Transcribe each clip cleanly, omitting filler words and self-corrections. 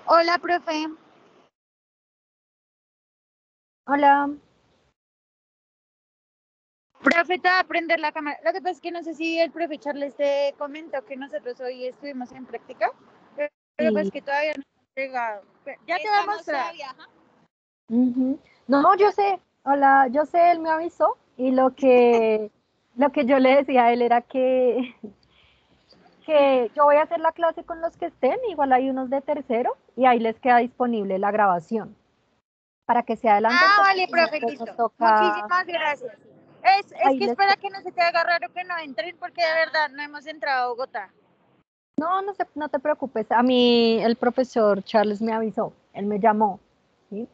Hola, profe. Hola. Profe, te va a prender la cámara. Lo que pasa es que no sé si el profe Charles te comentó que nosotros hoy estuvimos en práctica. Pero lo que pasa es Sí. que todavía no hemos entregado. Ya te voy a mostrar. Ujú. No, yo sé. Hola, yo sé, él me avisó y lo que yo le decía a él era que yo voy a hacer la clase con los que estén, igual hay unos de tercero y ahí les queda disponible la grabación para que se adelanten Ah, porque vale, si no, profe, después nos listo. toca, Muchísimas gracias. Es ahí que les espera queda. que no se te haga raro que no entren porque de verdad no hemos entrado a Bogotá. No, no te preocupes. A mí el profesor Charles me avisó, él me llamó, ¿sí?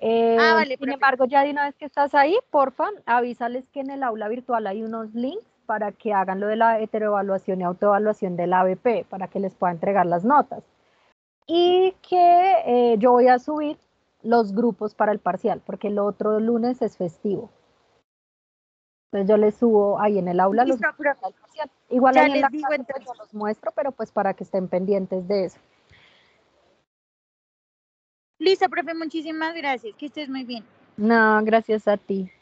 Ah, vale, Sin profe. embargo, ya de una vez que estás ahí, porfa, avísales que en el aula virtual hay unos links para que hagan lo de la heteroevaluación y autoevaluación del ABP, para que les pueda entregar las notas. Y que yo voy a subir los grupos para el parcial, porque el otro lunes es festivo. Entonces yo les subo ahí en el aula los Listo, grupos profe. para el parcial. Igual Ya ahí en la les digo clase pues entonces. yo los muestro, pero pues para que estén pendientes de eso. Listo, profe, muchísimas gracias. Que estés muy bien. No, gracias a ti.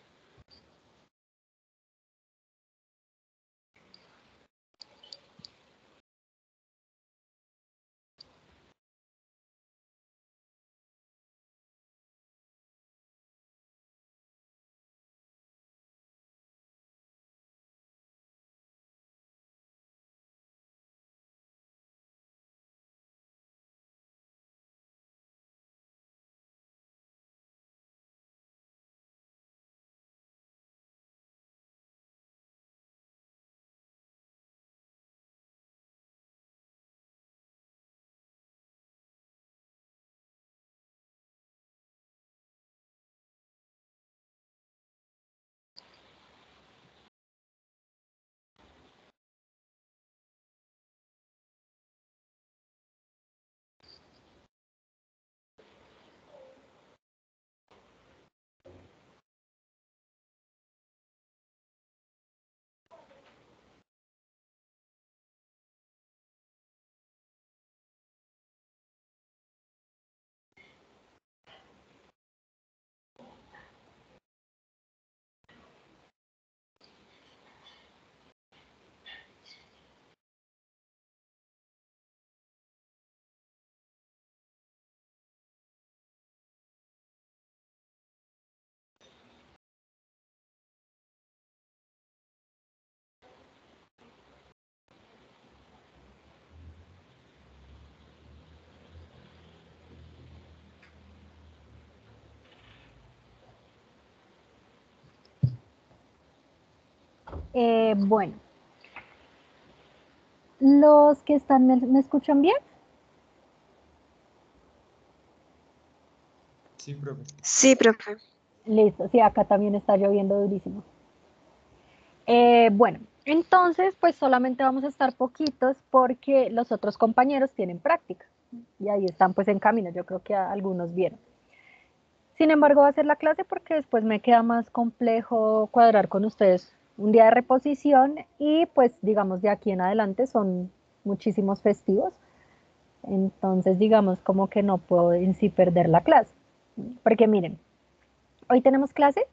Bueno, los que están, ¿me escuchan bien? Sí, profe. Sí, profe. Listo, sí, acá también está lloviendo durísimo. Bueno, entonces pues solamente vamos a estar poquitos porque los otros compañeros tienen práctica y ahí están pues en camino, yo creo que algunos vieron. Sin embargo, va a ser la clase porque después me queda más complejo cuadrar con ustedes un día de reposición y pues digamos de aquí en adelante son muchísimos festivos, entonces digamos como que no puedo en sí perder la clase, porque miren, hoy tenemos clase.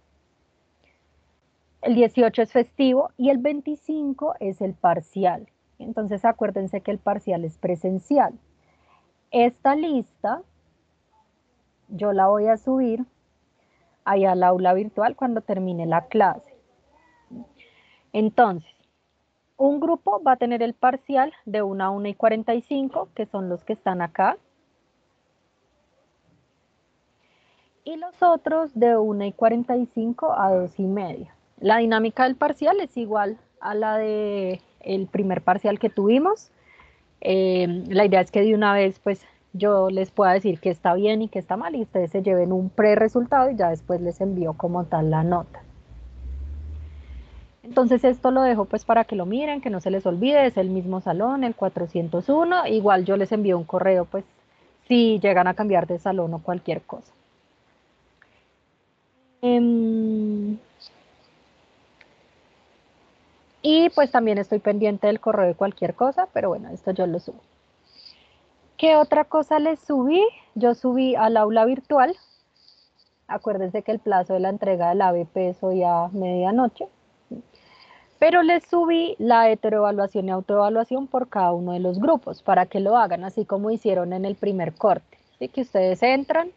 El 18 es festivo y el 25 es el parcial. Entonces acuérdense que el parcial es presencial. Esta lista yo la voy a subir ahí al aula virtual cuando termine la clase. Entonces, un grupo va a tener el parcial de 1 a 1:45, que son los que están acá, y los otros de 1:45 a 2:30. La dinámica del parcial es igual a la de el primer parcial que tuvimos. La idea es que de una vez pues yo les pueda decir que está bien y que está mal y ustedes se lleven un pre-resultado y ya después les envío como tal la nota. Entonces esto lo dejo pues para que lo miren, que no se les olvide, es el mismo salón, el 401. Igual yo les envío un correo pues si llegan a cambiar de salón o cualquier cosa. Em, y pues también estoy pendiente del correo de cualquier cosa, pero bueno, esto yo lo subo. ¿Qué otra cosa les subí? Yo subí al aula virtual. Acuérdense que el plazo de la entrega del ABP es hoy a medianoche. Pero les subí la heteroevaluación y autoevaluación por cada uno de los grupos para que lo hagan, así como hicieron en el primer corte. ¿Sí? Que ustedes entran.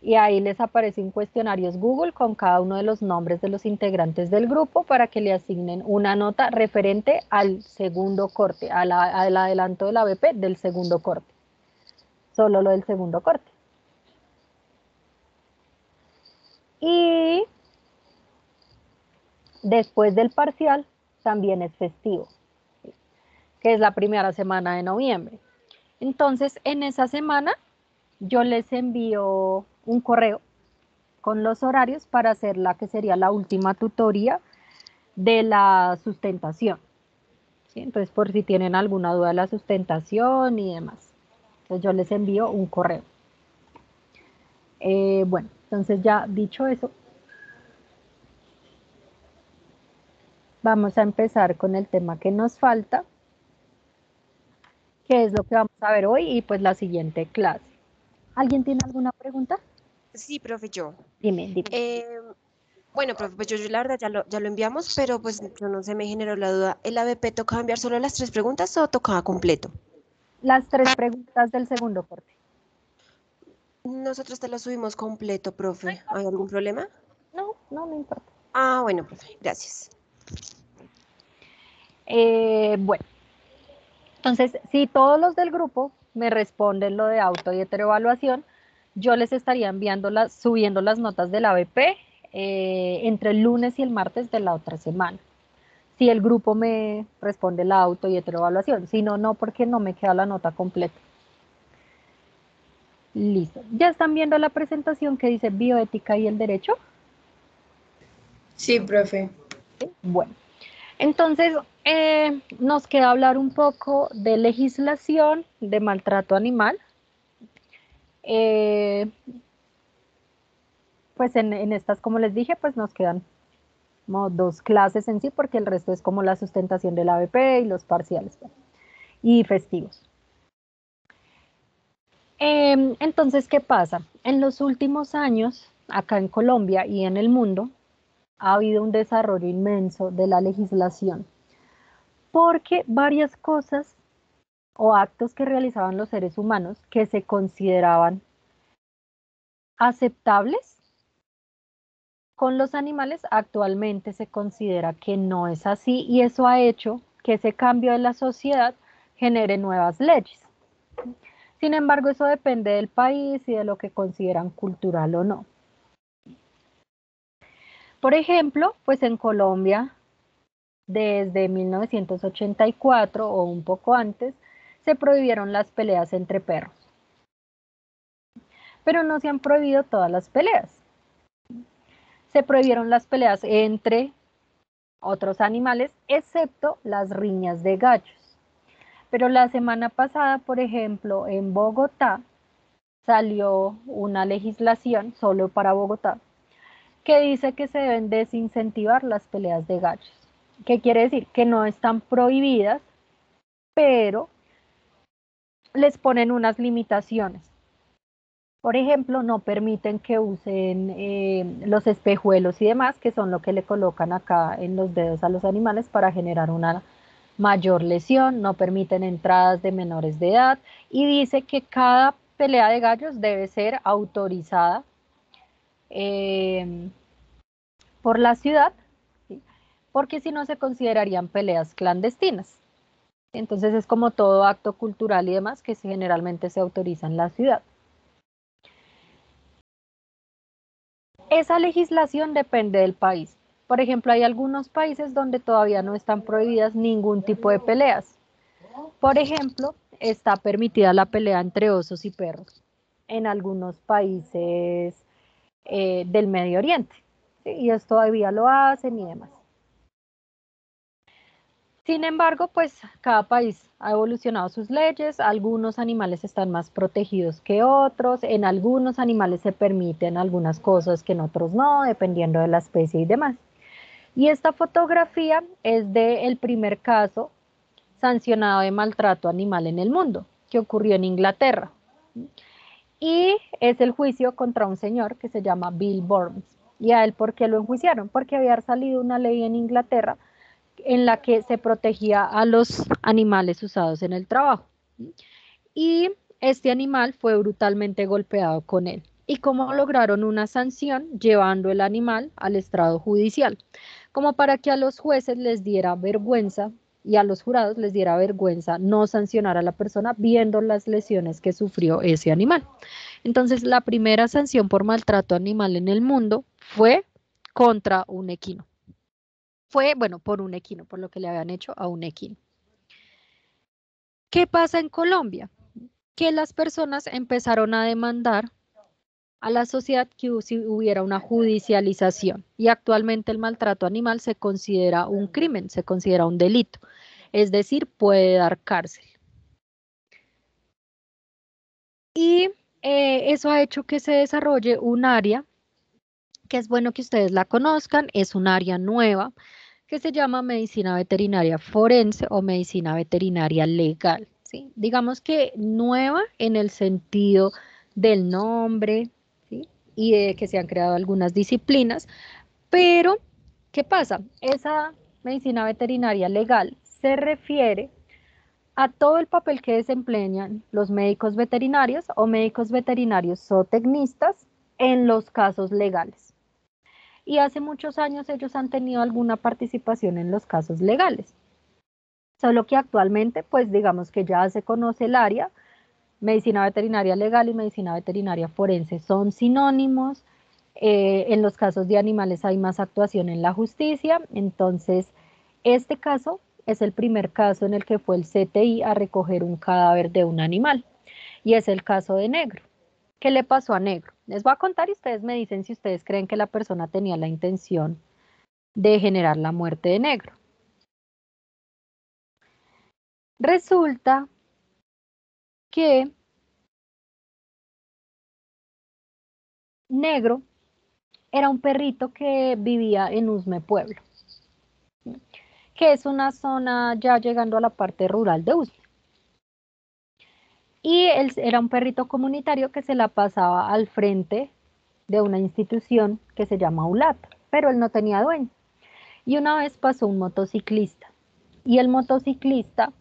Y ahí les aparecen cuestionarios Google con cada uno de los nombres de los integrantes del grupo para que le asignen una nota referente al segundo corte, al adelanto del ABP del segundo corte. Solo lo del segundo corte. Y después del parcial también es festivo, que es la primera semana de noviembre. Entonces, en esa semana yo les envío un correo con los horarios para hacer la que sería la última tutoría de la sustentación. ¿Sí? Entonces, por si tienen alguna duda de la sustentación y demás. Entonces, yo les envío un correo. Bueno, entonces ya dicho eso, vamos a empezar con el tema que nos falta, que es lo que vamos a ver hoy y pues la siguiente clase. ¿Alguien tiene alguna pregunta? Sí, profe, yo. Dime. Bueno, profe, pues yo la verdad ya lo enviamos, pero pues yo no sé, me generó la duda. ¿El ABP tocaba enviar solo las 3 preguntas o tocaba completo? Las 3 preguntas del segundo corte. Nosotros te lo subimos completo, profe. ¿Hay algún problema? No importa. Ah, bueno, profe, gracias. Bueno, entonces, si todos los del grupo me responden lo de auto y heteroevaluación, yo les estaría subiendo las notas del ABP entre el lunes y el martes de la otra semana. Si el grupo me responde la auto y heteroevaluación, si no, no, porque no me queda la nota completa. Listo. ¿Ya están viendo la presentación que dice bioética y el derecho? Sí, profe. ¿Sí? Bueno, entonces nos queda hablar un poco de legislación de maltrato animal. Pues en estas, como les dije, pues nos quedan como 2 clases en sí, porque el resto es como la sustentación del ABP y los parciales y festivos. Entonces, ¿qué pasa? En los últimos años, acá en Colombia y en el mundo, ha habido un desarrollo inmenso de la legislación, porque varias cosas o actos que realizaban los seres humanos que se consideraban aceptables con los animales actualmente se considera que no es así y eso ha hecho que ese cambio de la sociedad genere nuevas leyes. Sin embargo, eso depende del país y de lo que consideran cultural o no. Por ejemplo, pues en Colombia, desde 1984 o un poco antes, se prohibieron las peleas entre perros. Pero no se han prohibido todas las peleas. Se prohibieron las peleas entre otros animales, excepto las riñas de gallos. Pero la semana pasada, por ejemplo, en Bogotá, salió una legislación solo para Bogotá que dice que se deben desincentivar las peleas de gallos. ¿Qué quiere decir? Que no están prohibidas, pero les ponen unas limitaciones. Por ejemplo, no permiten que usen los espejuelos y demás, que son lo que le colocan acá en los dedos a los animales para generar una mayor lesión, no permiten entradas de menores de edad y dice que cada pelea de gallos debe ser autorizada por la ciudad, ¿sí? Porque si no se considerarían peleas clandestinas. Entonces es como todo acto cultural y demás que generalmente se autoriza en la ciudad. Esa legislación depende del país. Por ejemplo, hay algunos países donde todavía no están prohibidas ningún tipo de peleas. Por ejemplo, está permitida la pelea entre osos y perros en algunos países del Medio Oriente. ¿Sí? Y ellos todavía lo hacen y demás. Sin embargo, pues cada país ha evolucionado sus leyes, algunos animales están más protegidos que otros, en algunos animales se permiten algunas cosas que en otros no, dependiendo de la especie y demás. Y esta fotografía es del primer caso sancionado de maltrato animal en el mundo, que ocurrió en Inglaterra. Y es el juicio contra un señor que se llama Bill Burns. ¿Y a él por qué lo enjuiciaron? Porque había salido una ley en Inglaterra en la que se protegía a los animales usados en el trabajo. Y este animal fue brutalmente golpeado con él. ¿Y cómo lograron una sanción? Llevando el animal al estrado judicial, como para que a los jueces les diera vergüenza y a los jurados les diera vergüenza no sancionar a la persona viendo las lesiones que sufrió ese animal. Entonces, la primera sanción por maltrato animal en el mundo fue contra un equino. Fue, bueno, por un equino, por lo que le habían hecho a un equino. ¿Qué pasa en Colombia? Que las personas empezaron a demandar a la sociedad que hubiera una judicialización y actualmente el maltrato animal se considera un crimen, se considera un delito, es decir, puede dar cárcel. Y eso ha hecho que se desarrolle un área que es bueno que ustedes la conozcan, es un área nueva que se llama medicina veterinaria forense o medicina veterinaria legal, ¿sí? Digamos que nueva en el sentido del nombre, ¿sí? Y de que se han creado algunas disciplinas, pero ¿qué pasa? Esa medicina veterinaria legal se refiere a todo el papel que desempeñan los médicos veterinarios o médicos veterinarios zootecnistas en los casos legales. Y hace muchos años ellos han tenido alguna participación en los casos legales. Solo que actualmente, pues digamos que ya se conoce el área, medicina veterinaria legal y medicina veterinaria forense son sinónimos. En los casos de animales hay más actuación en la justicia, entonces este caso es el primer caso en el que fue el CTI a recoger un cadáver de un animal y es el caso de Negro. ¿Qué le pasó a Negro? Les voy a contar y ustedes me dicen si ustedes creen que la persona tenía la intención de generar la muerte de Negro. Resulta que Negro era un perrito que vivía en Usme Pueblo, que es una zona ya llegando a la parte rural de Usme. Y él era un perrito comunitario que se la pasaba al frente de una institución que se llama ULAT, pero él no tenía dueño. Y una vez pasó un motociclista y el motociclista,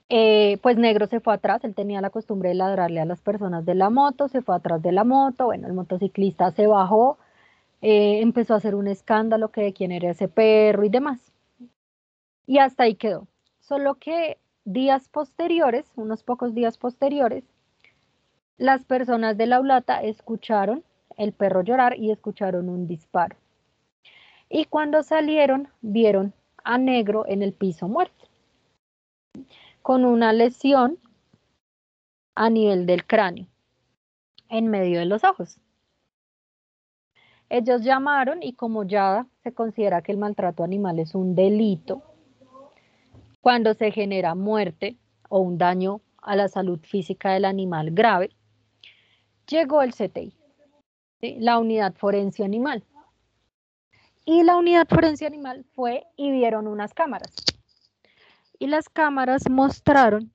pues Negro se fue atrás, él tenía la costumbre de ladrarle a las personas de la moto, se fue atrás de la moto, bueno, el motociclista se bajó, empezó a hacer un escándalo que de quién era ese perro y demás. Y hasta ahí quedó. Solo que días posteriores, unos pocos días posteriores, las personas de la ulata escucharon el perro llorar y escucharon un disparo. Y cuando salieron, vieron a Negro en el piso muerto, con una lesión a nivel del cráneo, en medio de los ojos. Ellos llamaron y como ya se considera que el maltrato animal es un delito, cuando se genera muerte o un daño a la salud física del animal grave, llegó el CTI, ¿sí? La unidad forense animal. Y la unidad forense animal fue y vieron unas cámaras. Y las cámaras mostraron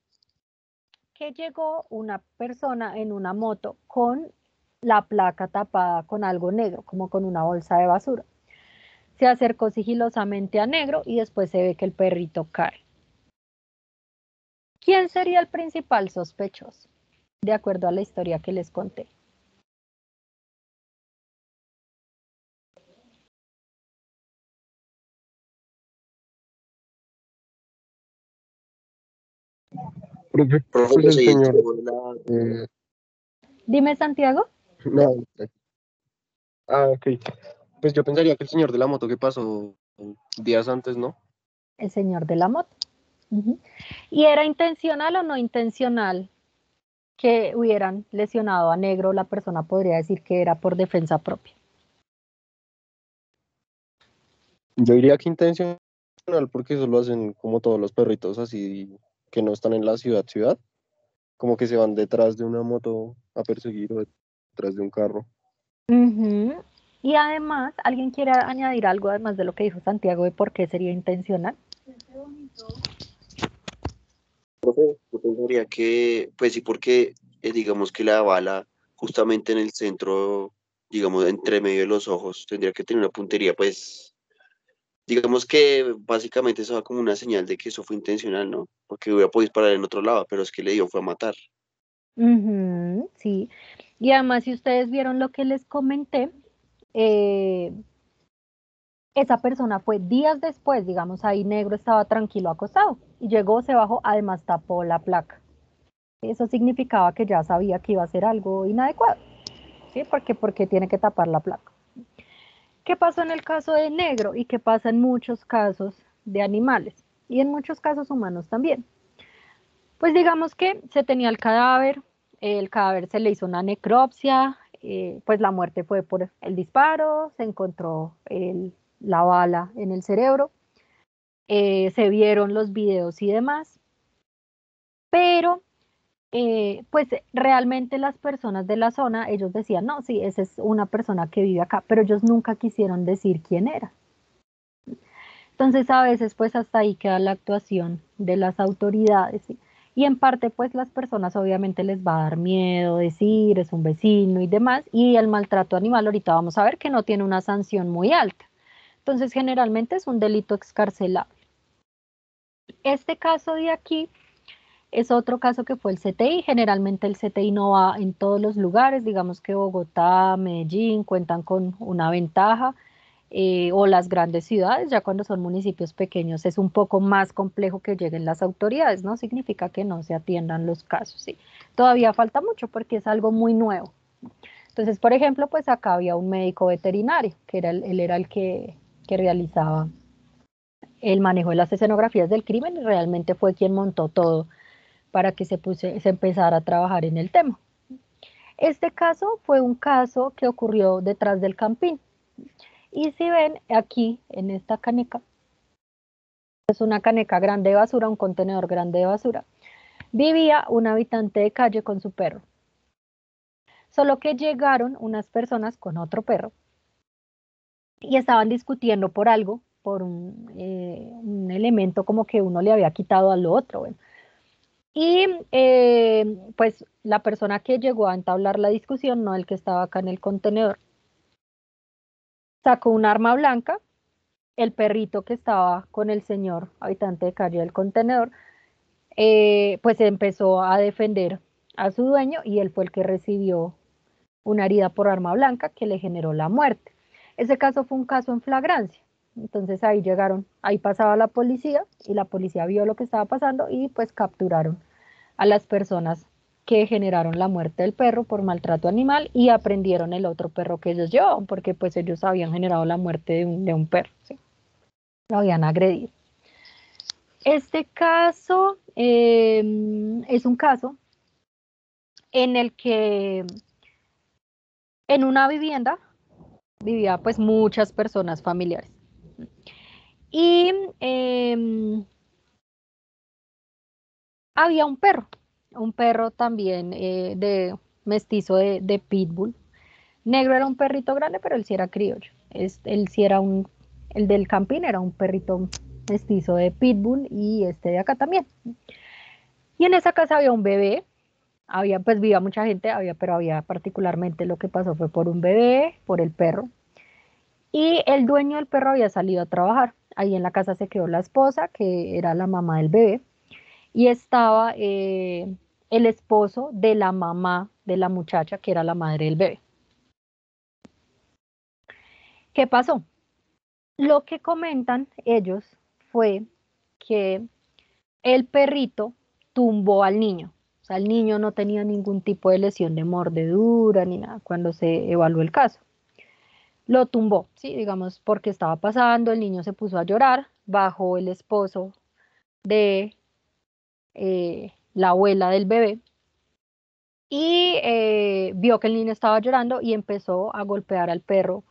que llegó una persona en una moto con la placa tapada con algo negro, como con una bolsa de basura. Se acercó sigilosamente a Negro y después se ve que el perrito cae. ¿Quién sería el principal sospechoso? De acuerdo a la historia que les conté. Profe, Profe, pues yo el soy el señor, chivo de la... Dime, Santiago. no, ok, pues yo pensaría que el señor de la moto que pasó días antes, ¿no? El señor de la moto. ¿Y era intencional o no intencional que hubieran lesionado a Negro? La persona podría decir que era por defensa propia. Yo diría que intencional, porque eso lo hacen como todos los perritos así que no están en la ciudad, como que se van detrás de una moto a perseguir o detrás de un carro. Y además, ¿alguien quiere añadir algo además de lo que dijo Santiago de por qué sería intencional? Yo pensaría que, pues sí, porque digamos que la bala justamente en el centro, digamos, entre medio de los ojos, tendría que tener una puntería, pues, digamos que básicamente eso va como una señal de que eso fue intencional, ¿no? Porque hubiera podido disparar en otro lado, pero es que le dio fue a matar. Ujú, sí. Y además, si ustedes vieron lo que les comenté, eh, esa persona fue días después, digamos, ahí Negro estaba tranquilo acostado y llegó, se bajó, además tapó la placa. Eso significaba que ya sabía que iba a hacer algo inadecuado, ¿sí? Porque tiene que tapar la placa. ¿Qué pasó en el caso de Negro y qué pasa en muchos casos de animales y en muchos casos humanos también? Pues digamos que se tenía el cadáver se le hizo una necropsia, pues la muerte fue por el disparo, se encontró la bala en el cerebro, se vieron los videos y demás, pero pues realmente las personas de la zona, ellos decían, no, sí, esa es una persona que vive acá, pero ellos nunca quisieron decir quién era. Entonces a veces pues hasta ahí queda la actuación de las autoridades, ¿sí? Y en parte pues las personas obviamente les va a dar miedo decir, es un vecino y demás, y el maltrato animal ahorita vamos a ver que no tiene una sanción muy alta. Entonces generalmente es un delito excarcelable. Este caso de aquí es otro caso que fue el CTI. Generalmente el CTI no va en todos los lugares, digamos que Bogotá, Medellín cuentan con una ventaja, o las grandes ciudades, ya cuando son municipios pequeños es un poco más complejo que lleguen las autoridades, no significa que no se atiendan los casos, sí. Todavía falta mucho porque es algo muy nuevo. Entonces, por ejemplo, pues acá había un médico veterinario, que era él era el que realizaba el manejo de las escenografías del crimen y realmente fue quien montó todo para que se empezara a trabajar en el tema. Este caso fue un caso que ocurrió detrás del Campín. Y si ven aquí en esta caneca, es una caneca grande de basura, un contenedor grande de basura, vivía un habitante de calle con su perro. Solo que llegaron unas personas con otro perro y estaban discutiendo por algo, por un elemento como que uno le había quitado al otro. Bueno. Y pues la persona que llegó a entablar la discusión, no el que estaba acá en el contenedor, sacó un arma blanca. El perrito que estaba con el señor habitante de calle del contenedor, pues empezó a defender a su dueño y él fue el que recibió una herida por arma blanca que le generó la muerte. Ese caso fue un caso en flagrancia. Entonces ahí llegaron, ahí pasaba la policía y la policía vio lo que estaba pasando y pues capturaron a las personas que generaron la muerte del perro por maltrato animal y aprendieron el otro perro que ellos llevaban, porque pues ellos habían generado la muerte de un perro, ¿sí? Lo habían agredido. Este caso es un caso en el que en una vivienda vivía pues muchas personas familiares. Y había un perro también de mestizo de pitbull. Negro era un perrito grande, pero él sí era criollo. Él sí era el del Campín era un perrito mestizo de pitbull y este de acá también. Y en esa casa había un bebé. Pues vivía mucha gente, pero había particularmente lo que pasó fue por un bebé, por el perro. Y el dueño del perro había salido a trabajar. Ahí en la casa se quedó la esposa, que era la mamá del bebé, y estaba el esposo de la mamá de la muchacha, que era la madre del bebé. ¿Qué pasó? Lo que comentan ellos fue que el perrito tumbó al niño. O sea, el niño no tenía ningún tipo de lesión de mordedura ni nada cuando se evaluó el caso. Lo tumbó, sí, digamos, porque estaba pasando, el niño se puso a llorar, bajó el esposo de la abuela del bebé y vio que el niño estaba llorando y empezó a golpear al perro.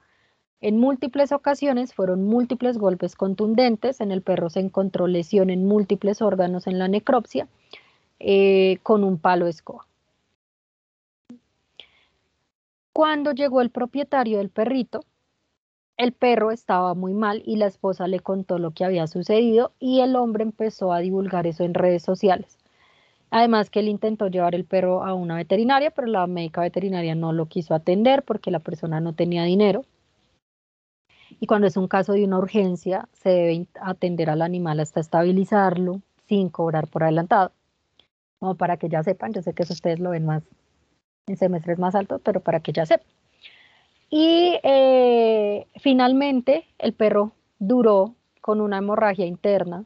En múltiples ocasiones fueron múltiples golpes contundentes, en el perro se encontró lesión en múltiples órganos en la necropsia, con un palo de escoba. Cuando llegó el propietario del perrito, el perro estaba muy mal y la esposa le contó lo que había sucedido y el hombre empezó a divulgar eso en redes sociales. Además que él intentó llevar el perro a una veterinaria, pero la médica veterinaria no lo quiso atender porque la persona no tenía dinero. Y cuando es un caso de una urgencia, se debe atender al animal hasta estabilizarlo sin cobrar por adelantado. Como para que ya sepan, yo sé que eso ustedes lo ven más en semestres más altos, pero para que ya sepan. Y finalmente el perro duró con una hemorragia interna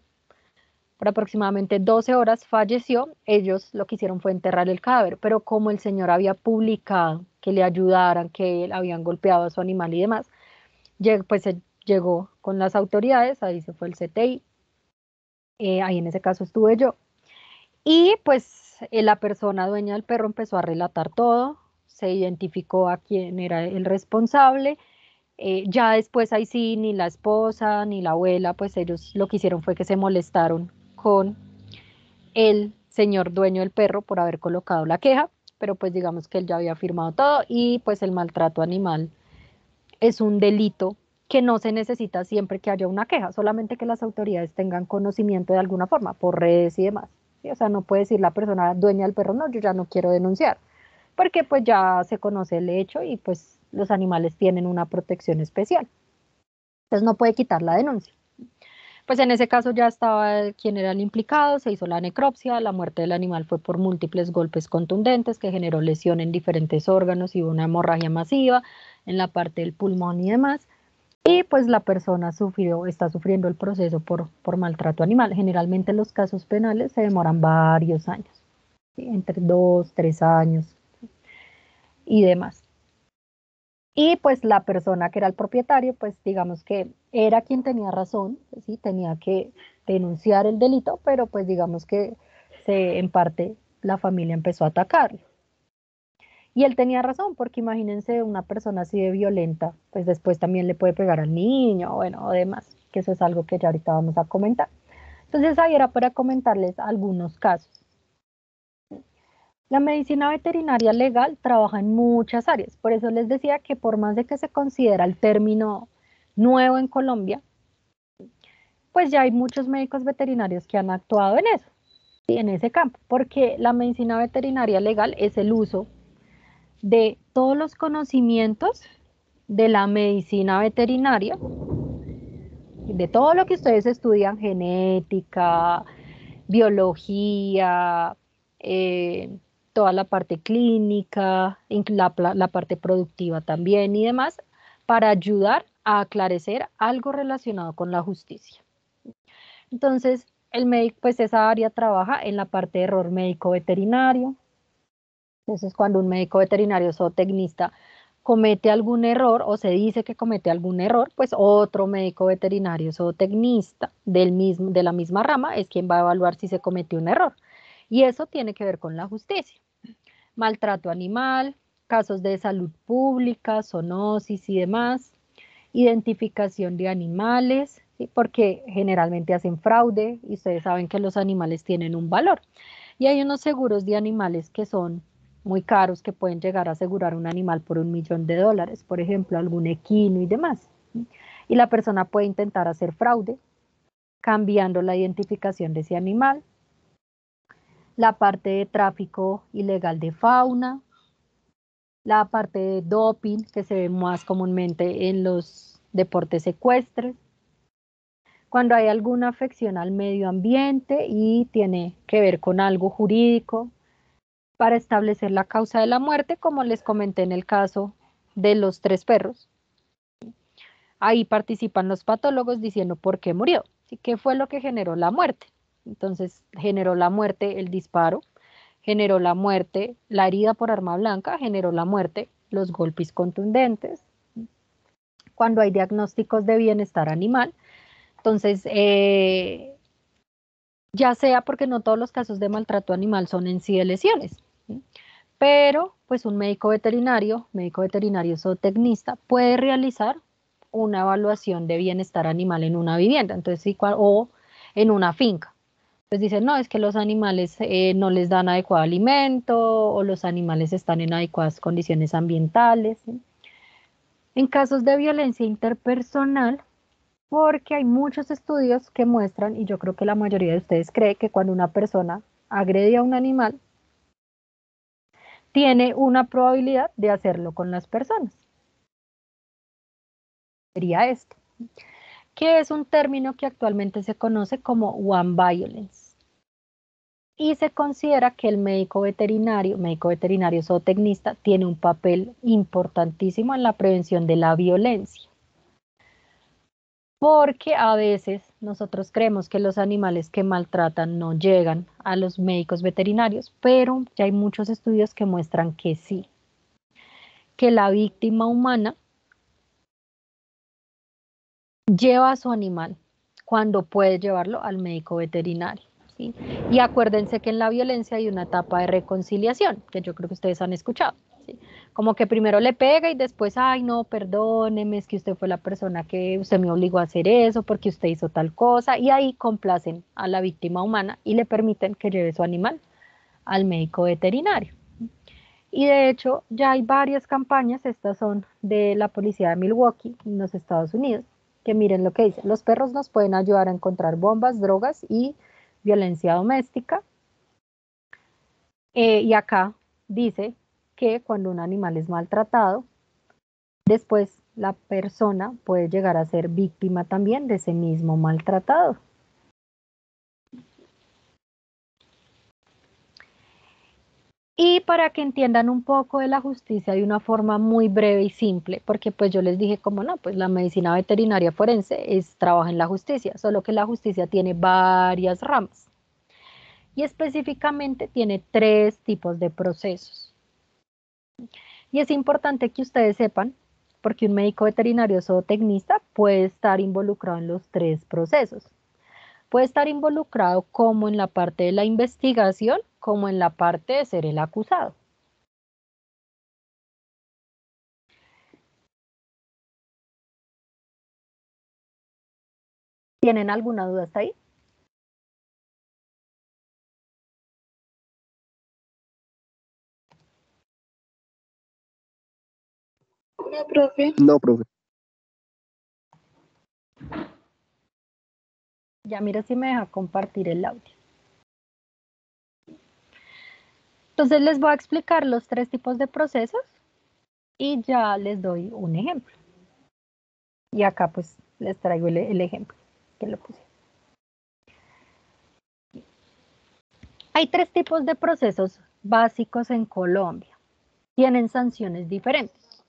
por aproximadamente 12 horas, falleció. Ellos lo que hicieron fue enterrar el cadáver, pero como el señor había publicado que le ayudaran, que habían golpeado a su animal y demás, pues se llegó con las autoridades, ahí se fue el CTI, ahí en ese caso estuve yo, y pues la persona dueña del perro empezó a relatar todo, se identificó a quién era el responsable. Ya después ahí sí, ni la esposa ni la abuela, pues ellos lo que hicieron fue que se molestaron con el señor dueño del perro por haber colocado la queja, pero pues digamos que él ya había firmado todo y pues el maltrato animal es un delito que no se necesita siempre que haya una queja, solamente que las autoridades tengan conocimiento de alguna forma, por redes y demás. ¿Sí? O sea, no puede decir la persona dueña del perro, no, yo ya no quiero denunciar, porque pues ya se conoce el hecho y pues los animales tienen una protección especial. Entonces no puede quitar la denuncia. Pues en ese caso ya estaba quién era el implicado, se hizo la necropsia, la muerte del animal fue por múltiples golpes contundentes que generó lesión en diferentes órganos y una hemorragia masiva en la parte del pulmón y demás. Y pues la persona está sufriendo el proceso por maltrato animal. Generalmente los casos penales se demoran varios años, ¿sí? Entre 2, 3 años y demás. Y pues la persona que era el propietario, pues digamos que era quien tenía razón, ¿sí? Tenía que denunciar el delito, pero pues digamos que en parte la familia empezó a atacarlo. Y él tenía razón, porque imagínense una persona así de violenta, pues después también le puede pegar al niño, bueno, o demás, que eso es algo que ya ahorita vamos a comentar. Entonces ahí era para comentarles algunos casos. La medicina veterinaria legal trabaja en muchas áreas, por eso les decía que por más de que se considera el término nuevo en Colombia, pues ya hay muchos médicos veterinarios que han actuado en eso, ¿sí? En ese campo, porque la medicina veterinaria legal es el uso de todos los conocimientos de la medicina veterinaria, de todo lo que ustedes estudian, genética, biología, toda la parte clínica, la parte productiva también y demás, para ayudar a aclarecer algo relacionado con la justicia. Entonces, el médico, pues esa área trabaja en la parte de error médico veterinario. Entonces, cuando un médico veterinario zootecnista comete algún error o se dice que comete algún error, pues otro médico veterinario zootecnista de la misma rama es quien va a evaluar si se cometió un error. Y eso tiene que ver con la justicia. Maltrato animal, casos de salud pública, zoonosis y demás, identificación de animales, ¿sí? Porque generalmente hacen fraude y ustedes saben que los animales tienen un valor. Y hay unos seguros de animales que son muy caros, que pueden llegar a asegurar un animal por $1.000.000, por ejemplo, algún equino y demás. Y la persona puede intentar hacer fraude, cambiando la identificación de ese animal. La parte de tráfico ilegal de fauna, la parte de doping, que se ve más comúnmente en los deportes ecuestres. Cuando hay alguna afección al medio ambiente y tiene que ver con algo jurídico, para establecer la causa de la muerte, como les comenté en el caso de los 3 perros. Ahí participan los patólogos diciendo por qué murió, ¿sí? ¿Qué fue lo que generó la muerte? Entonces, generó la muerte el disparo, generó la muerte la herida por arma blanca, generó la muerte los golpes contundentes. Cuando hay diagnósticos de bienestar animal, entonces, ya sea porque no todos los casos de maltrato animal son en sí de lesiones, ¿sí? Pero pues un médico veterinario zootecnista, puede realizar una evaluación de bienestar animal en una vivienda, entonces sí, o en una finca. Entonces dicen, no, es que los animales no les dan adecuado alimento o los animales están en adecuadas condiciones ambientales, ¿sí? En casos de violencia interpersonal, porque hay muchos estudios que muestran, y yo creo que la mayoría de ustedes cree que cuando una persona agrede a un animal, tiene una probabilidad de hacerlo con las personas. Sería esto, que es un término que actualmente se conoce como one violence. Y se considera que el médico veterinario zootecnista, tiene un papel importantísimo en la prevención de la violencia. Porque a veces nosotros creemos que los animales que maltratan no llegan a los médicos veterinarios, pero ya hay muchos estudios que muestran que sí, que la víctima humana lleva a su animal cuando puede llevarlo al médico veterinario, ¿sí? Y acuérdense que en la violencia hay una etapa de reconciliación, que yo creo que ustedes han escuchado, ¿sí? Como que primero le pega y después, ay, no, perdóneme, es que usted fue la persona que usted me obligó a hacer eso porque usted hizo tal cosa, y ahí complacen a la víctima humana y le permiten que lleve su animal al médico veterinario. Y de hecho, ya hay varias campañas, estas son de la policía de Milwaukee, en los Estados Unidos, que miren lo que dice: los perros nos pueden ayudar a encontrar bombas, drogas y violencia doméstica. Y acá dice que cuando un animal es maltratado, después la persona puede llegar a ser víctima también de ese mismo maltratado. Y para que entiendan un poco de la justicia de una forma muy breve y simple, porque pues yo les dije como no, pues la medicina veterinaria forense trabaja en la justicia, solo que la justicia tiene varias ramas y específicamente tiene 3 tipos de procesos. Y es importante que ustedes sepan, porque un médico veterinario zootecnista puede estar involucrado en los 3 procesos. Puede estar involucrado como en la parte de la investigación, como en la parte de ser el acusado. ¿Tienen alguna duda hasta ahí? Hola, profe. No, profe. Ya mira si me deja compartir el audio. Entonces les voy a explicar los 3 tipos de procesos y ya les doy un ejemplo. Y acá pues les traigo el ejemplo que lo puse. Hay 3 tipos de procesos básicos en Colombia. Tienen sanciones diferentes.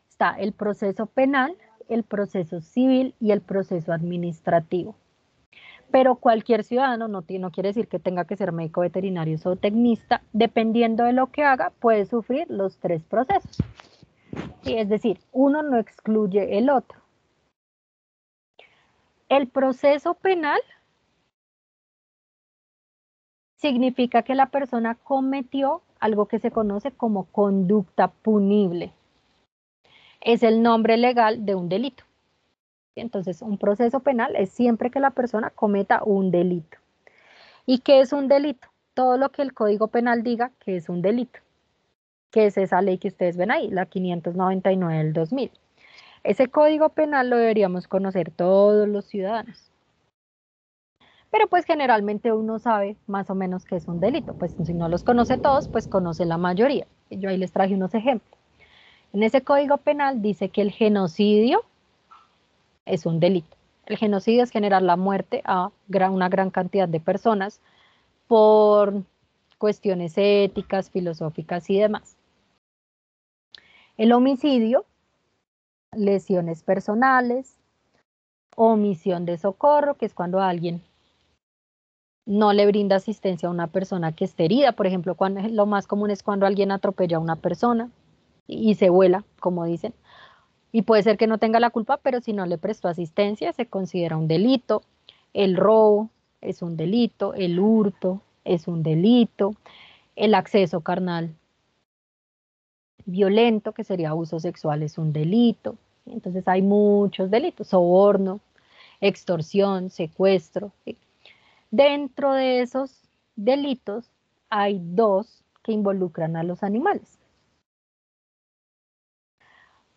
Está el proceso penal, el proceso civil y el proceso administrativo. Pero cualquier ciudadano, no quiere decir que tenga que ser médico veterinario o zootecnista, dependiendo de lo que haga, puede sufrir los 3 procesos. Sí, es decir, uno no excluye el otro. El proceso penal significa que la persona cometió algo que se conoce como conducta punible. Es el nombre legal de un delito. Entonces, un proceso penal es siempre que la persona cometa un delito. ¿Y qué es un delito? Todo lo que el Código Penal diga que es un delito, que es esa ley que ustedes ven ahí, la 599 del 2000. Ese Código Penal lo deberíamos conocer todos los ciudadanos. Pero pues generalmente uno sabe más o menos qué es un delito. Pues si no los conoce todos, pues conoce la mayoría. Y yo ahí les traje unos ejemplos. En ese Código Penal dice que el genocidio es un delito. El genocidio es generar la muerte a una gran cantidad de personas por cuestiones éticas, filosóficas y demás. El homicidio, lesiones personales, omisión de socorro, que es cuando alguien no le brinda asistencia a una persona que esté herida. Por ejemplo, lo más común es cuando alguien atropella a una persona y se vuela, como dicen. Y puede ser que no tenga la culpa, pero si no le prestó asistencia, se considera un delito. El robo es un delito, el hurto es un delito, el acceso carnal violento, que sería abuso sexual, es un delito. Entonces hay muchos delitos: soborno, extorsión, secuestro. ¿Sí? Dentro de esos delitos hay 2 que involucran a los animales.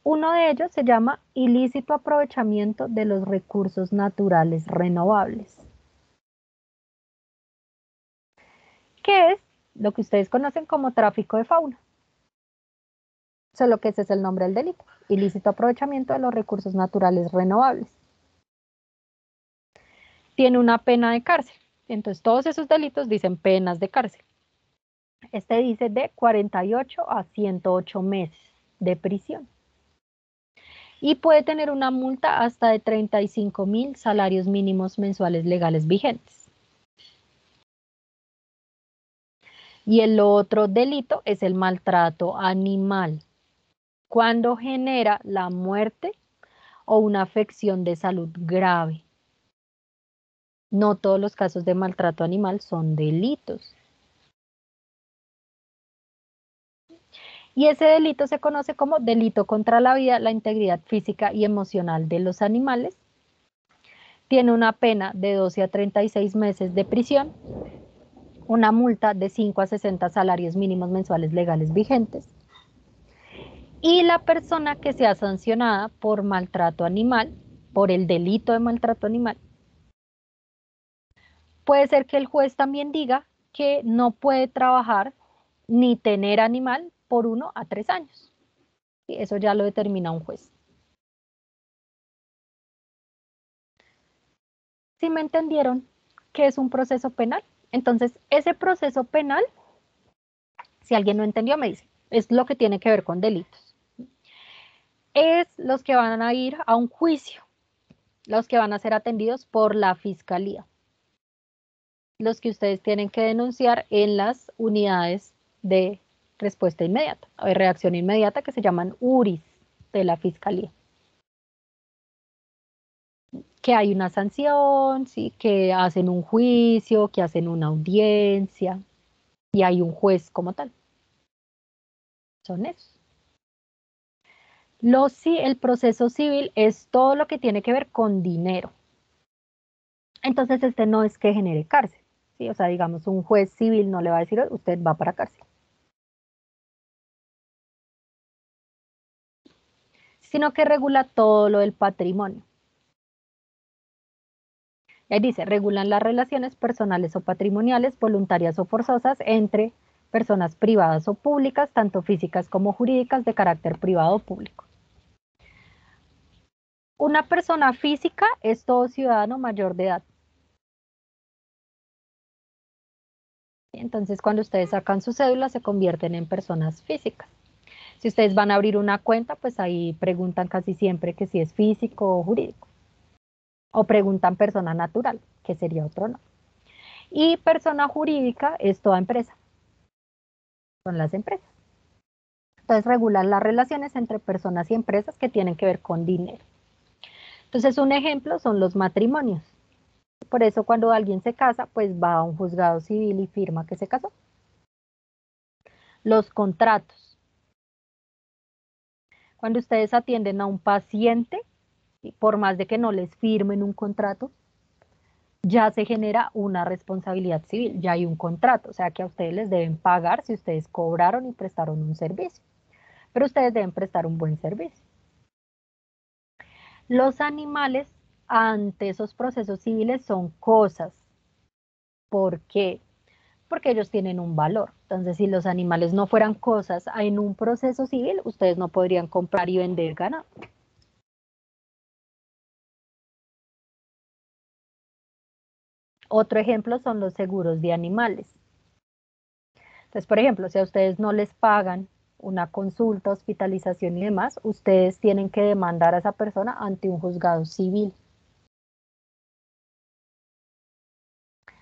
Uno de ellos se llama ilícito aprovechamiento de los recursos naturales renovables, que es lo que ustedes conocen como tráfico de fauna. Solo que ese es el nombre del delito, ilícito aprovechamiento de los recursos naturales renovables. Tiene una pena de cárcel, entonces todos esos delitos dicen penas de cárcel. Este dice de 48 a 108 meses de prisión. Y puede tener una multa hasta de 35.000 salarios mínimos mensuales legales vigentes. Y el otro delito es el maltrato animal, cuando genera la muerte o una afección de salud grave. No todos los casos de maltrato animal son delitos. Y ese delito se conoce como delito contra la vida, la integridad física y emocional de los animales. Tiene una pena de 12 a 36 meses de prisión, una multa de 5 a 60 salarios mínimos mensuales legales vigentes. Y la persona que sea sancionada por maltrato animal, por el delito de maltrato animal, puede ser que el juez también diga que no puede trabajar ni tener animal por 1 a 3 años. Y eso ya lo determina un juez. ¿Sí me entendieron qué es un proceso penal? Entonces, ese proceso penal, si alguien no entendió, me dice, es lo que tiene que ver con delitos. Es los que van a ir a un juicio, los que van a ser atendidos por la fiscalía, los que ustedes tienen que denunciar en las unidades de respuesta inmediata, o de reacción inmediata, que se llaman URIs de la fiscalía. Que hay una sanción, ¿sí? Que hacen un juicio, que hacen una audiencia, y hay un juez como tal. Son esos. El proceso civil es todo lo que tiene que ver con dinero. Entonces, este no es que genere cárcel, ¿sí? O sea, digamos, un juez civil no le va a decir, usted va para cárcel. Sino que regula todo lo del patrimonio. Y ahí dice, regulan las relaciones personales o patrimoniales, voluntarias o forzosas entre personas privadas o públicas, tanto físicas como jurídicas, de carácter privado o público. Una persona física es todo ciudadano mayor de edad. Entonces, cuando ustedes sacan su cédula, se convierten en personas físicas. Si ustedes van a abrir una cuenta, pues ahí preguntan casi siempre que si es físico o jurídico. O preguntan persona natural, que sería otro no. Y persona jurídica es toda empresa. Son las empresas. Entonces, regulan las relaciones entre personas y empresas que tienen que ver con dinero. Entonces, un ejemplo son los matrimonios. Por eso, cuando alguien se casa, pues va a un juzgado civil y firma que se casó. Los contratos. Cuando ustedes atienden a un paciente, por más de que no les firmen un contrato, ya se genera una responsabilidad civil, ya hay un contrato, o sea que a ustedes les deben pagar si ustedes cobraron y prestaron un servicio, pero ustedes deben prestar un buen servicio. Los animales ante esos procesos civiles son cosas. ¿Por qué? Porque ellos tienen un valor. Entonces, si los animales no fueran cosas en un proceso civil, ustedes no podrían comprar y vender ganado. Otro ejemplo son los seguros de animales. Entonces, por ejemplo, si a ustedes no les pagan una consulta, hospitalización y demás, ustedes tienen que demandar a esa persona ante un juzgado civil.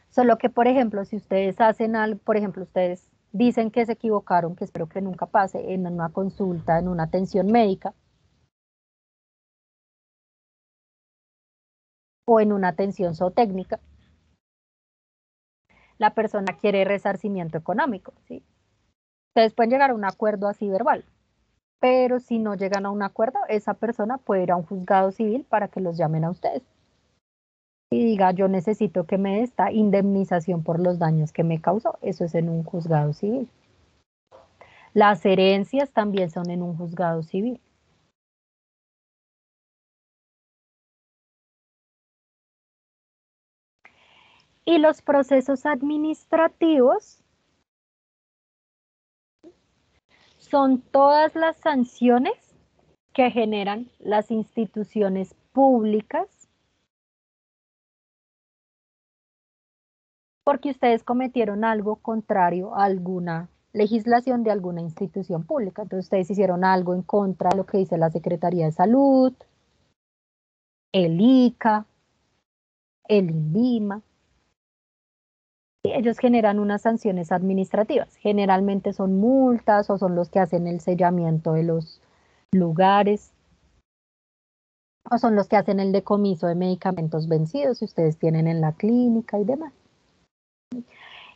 Solo que, por ejemplo, si ustedes hacen algo, por ejemplo, ustedes dicen que se equivocaron, que espero que nunca pase, en una consulta, en una atención médica, o en una atención zootécnica, la persona quiere resarcimiento económico, ¿sí? Ustedes pueden llegar a un acuerdo así verbal, pero si no llegan a un acuerdo, esa persona puede ir a un juzgado civil para que los llamen a ustedes y diga, yo necesito que me dé esta indemnización por los daños que me causó. Eso es en un juzgado civil. Las herencias también son en un juzgado civil. Y los procesos administrativos son todas las sanciones que generan las instituciones públicas porque ustedes cometieron algo contrario a alguna legislación de alguna institución pública. Entonces ustedes hicieron algo en contra de lo que dice la Secretaría de Salud, el ICA, el INVIMA. Y ellos generan unas sanciones administrativas. Generalmente son multas o son los que hacen el sellamiento de los lugares o son los que hacen el decomiso de medicamentos vencidos si ustedes tienen en la clínica y demás.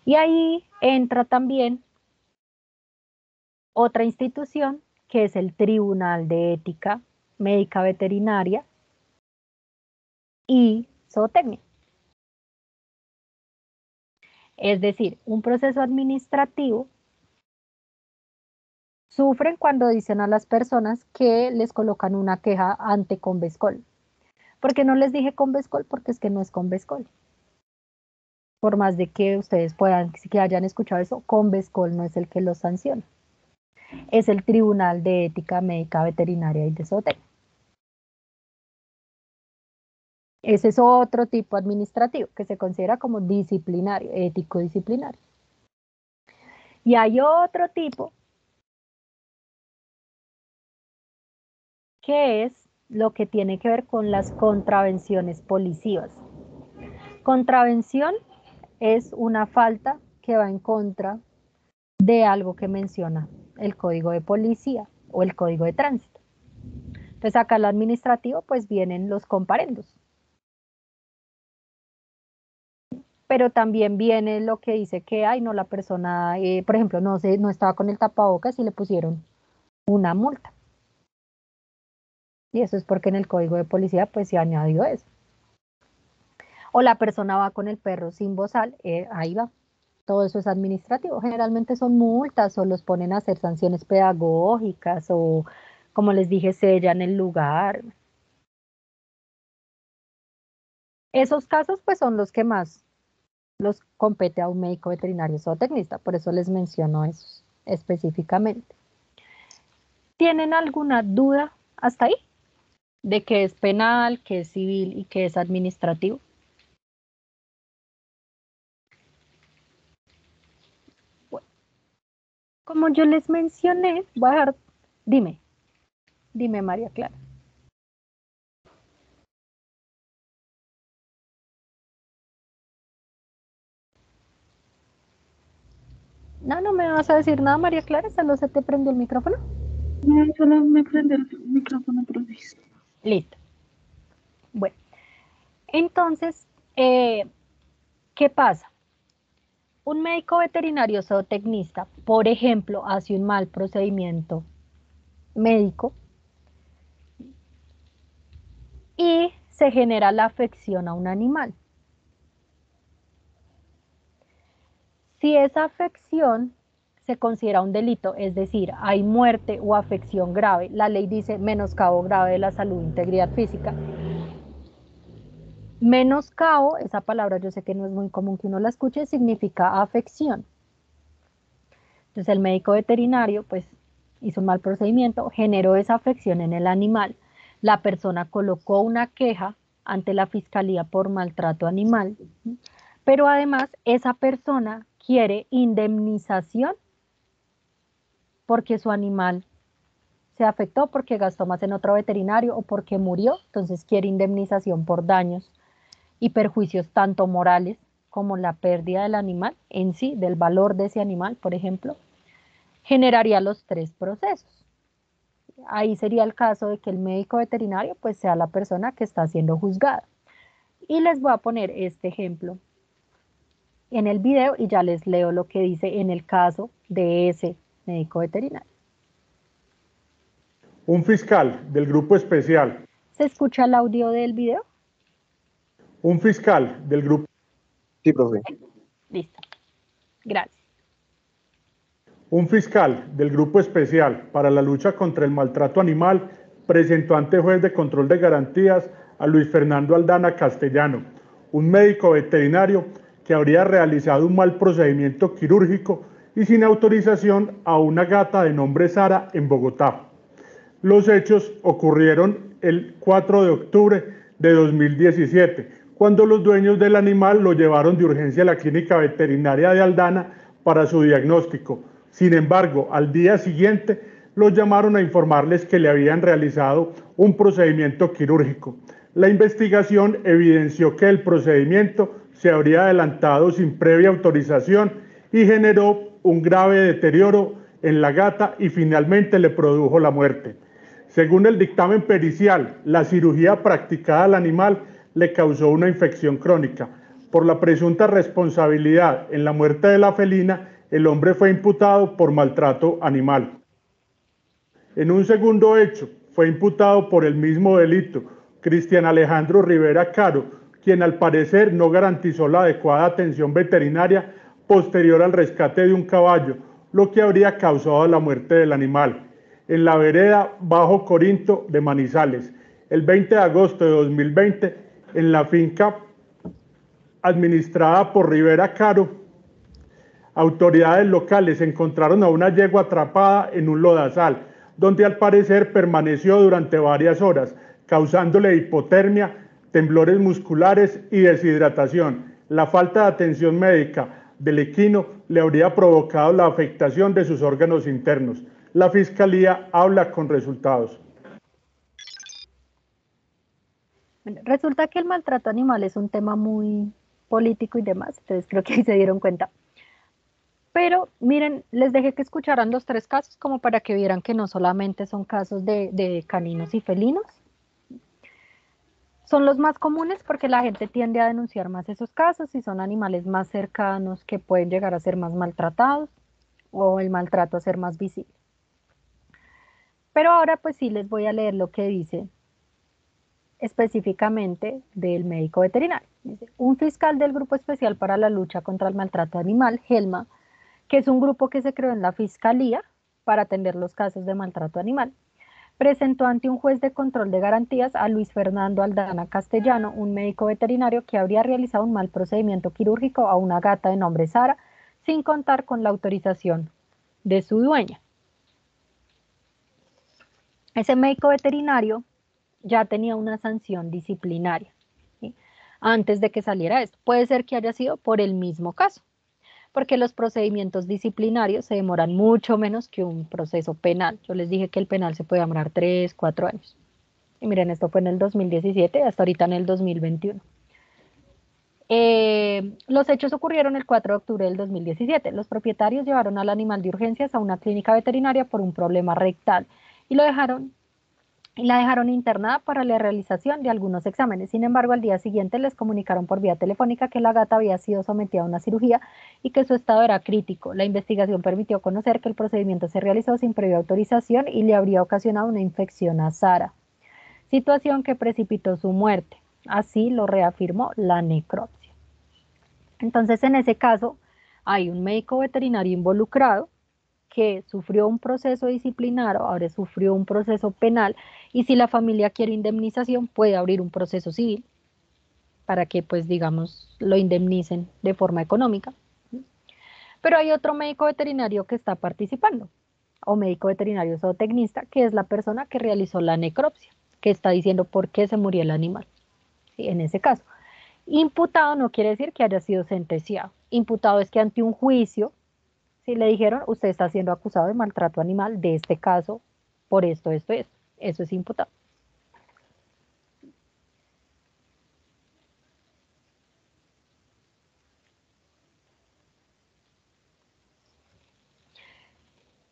Y ahí entra también otra institución que es el Tribunal de Ética Médica Veterinaria y Zootecnia. Es decir, un proceso administrativo sufren cuando dicen a las personas que les colocan una queja ante Convescol. ¿Por qué no les dije Convescol? Porque es que no es Convescol. Por más de que ustedes puedan, que hayan escuchado eso, Convescol no es el que los sanciona. Es el Tribunal de Ética Médica Veterinaria y de Zootecnia. Ese es otro tipo administrativo que se considera como disciplinario, ético-disciplinario. Y hay otro tipo que es lo que tiene que ver con las contravenciones policivas. Contravención es una falta que va en contra de algo que menciona el Código de Policía o el Código de Tránsito. Entonces acá lo administrativo pues vienen los comparendos. Pero también viene lo que dice que, ay, no, la persona, por ejemplo, no estaba con el tapabocas y le pusieron una multa. Y eso es porque en el Código de Policía pues se añadió eso. O la persona va con el perro sin bozal, ahí va. Todo eso es administrativo. Generalmente son multas o los ponen a hacer sanciones pedagógicas o, como les dije, sellan el lugar. Esos casos pues son los que más los compete a un médico veterinario zootecnista, por eso les menciono esos específicamente. ¿Tienen alguna duda hasta ahí? De qué es penal, qué es civil y qué es administrativo. Bueno, como yo les mencioné, voy a dejar, dime María Clara. No me vas a decir nada, María Clara, solo se te prendió el micrófono. No, solo me prende el micrófono, profe. Listo. Bueno, entonces, ¿qué pasa? Un médico veterinario zootecnista, por ejemplo, hace un mal procedimiento médico y se genera la afección a un animal. Si esa afección se considera un delito, es decir, hay muerte o afección grave, la ley dice menoscabo grave de la salud e integridad física. Menoscabo, esa palabra yo sé que no es muy común que uno la escuche, significa afección. Entonces el médico veterinario pues hizo un mal procedimiento, generó esa afección en el animal, la persona colocó una queja ante la fiscalía por maltrato animal, pero además esa persona quiere indemnización porque su animal se afectó, porque gastó más en otro veterinario o porque murió, entonces quiere indemnización por daños y perjuicios tanto morales como la pérdida del animal en sí, del valor de ese animal, por ejemplo, generaría los tres procesos. Ahí sería el caso de que el médico veterinario pues sea la persona que está siendo juzgada. Y les voy a poner este ejemplo en el video y ya les leo lo que dice en el caso de ese médico veterinario. Un fiscal del grupo especial. ¿Se escucha el audio del video? Un fiscal del grupo. Sí, profe. Listo. Gracias. Un fiscal del Grupo Especial para la Lucha contra el Maltrato Animal presentó ante juez de control de garantías a Luis Fernando Aldana Castellano, un médico veterinario que habría realizado un mal procedimiento quirúrgico y sin autorización a una gata de nombre Sara en Bogotá. Los hechos ocurrieron el 4 de octubre de 2017, cuando los dueños del animal lo llevaron de urgencia a la clínica veterinaria de Aldana para su diagnóstico. Sin embargo, al día siguiente los llamaron a informarles que le habían realizado un procedimiento quirúrgico. La investigación evidenció que el procedimiento se habría adelantado sin previa autorización y generó un grave deterioro en la gata y finalmente le produjo la muerte. Según el dictamen pericial, la cirugía practicada al animal le causó una infección crónica. Por la presunta responsabilidad en la muerte de la felina, el hombre fue imputado por maltrato animal. En un segundo hecho, fue imputado por el mismo delito Cristian Alejandro Rivera Caro, quien al parecer no garantizó la adecuada atención veterinaria posterior al rescate de un caballo, lo que habría causado la muerte del animal, en la vereda Bajo Corinto de Manizales, el 20 de agosto de 2020, en la finca administrada por Rivera Caro. Autoridades locales encontraron a una yegua atrapada en un lodazal, donde al parecer permaneció durante varias horas, causándole hipotermia, temblores musculares y deshidratación. La falta de atención médica del equino le habría provocado la afectación de sus órganos internos. La Fiscalía habla con resultados. Bueno, resulta que el maltrato animal es un tema muy político y demás, entonces creo que ahí se dieron cuenta. Pero miren, les dejé que escucharan los 3 casos como para que vieran que no solamente son casos de caninos y felinos. Son los más comunes porque la gente tiende a denunciar más esos casos y son animales más cercanos que pueden llegar a ser más maltratados o el maltrato a ser más visible. Pero ahora pues sí les voy a leer lo que dice específicamente del médico veterinario. Dice, un fiscal del Grupo Especial para la Lucha contra el Maltrato Animal, GELMA, que es un grupo que se creó en la Fiscalía para atender los casos de maltrato animal, presentó ante un juez de control de garantías a Luis Fernando Aldana Castellano, un médico veterinario que habría realizado un mal procedimiento quirúrgico a una gata de nombre Sara, sin contar con la autorización de su dueña. Ese médico veterinario ya tenía una sanción disciplinaria, ¿sí?, antes de que saliera esto. Puede ser que haya sido por el mismo caso, porque los procedimientos disciplinarios se demoran mucho menos que un proceso penal. Yo les dije que el penal se puede demorar 3, 4 años. Y miren, esto fue en el 2017, hasta ahorita en el 2021. Los hechos ocurrieron el 4 de octubre del 2017. Los propietarios llevaron al animal de urgencias a una clínica veterinaria por un problema rectal y la dejaron internada para la realización de algunos exámenes. Sin embargo, al día siguiente les comunicaron por vía telefónica que la gata había sido sometida a una cirugía y que su estado era crítico. La investigación permitió conocer que el procedimiento se realizó sin previa autorización y le habría ocasionado una infección a Sara, situación que precipitó su muerte. Así lo reafirmó la necropsia. Entonces, en ese caso, hay un médico veterinario involucrado que sufrió un proceso disciplinario, ahora sufrió un proceso penal, y si la familia quiere indemnización, puede abrir un proceso civil para que, pues, digamos, lo indemnicen de forma económica. Pero hay otro médico veterinario que está participando, o médico veterinario zootecnista, que es la persona que realizó la necropsia, que está diciendo por qué se murió el animal. ¿Sí? En ese caso, imputado no quiere decir que haya sido sentenciado. Imputado es que ante un juicio, si le dijeron, usted está siendo acusado de maltrato animal de este caso, por esto, eso es imputado.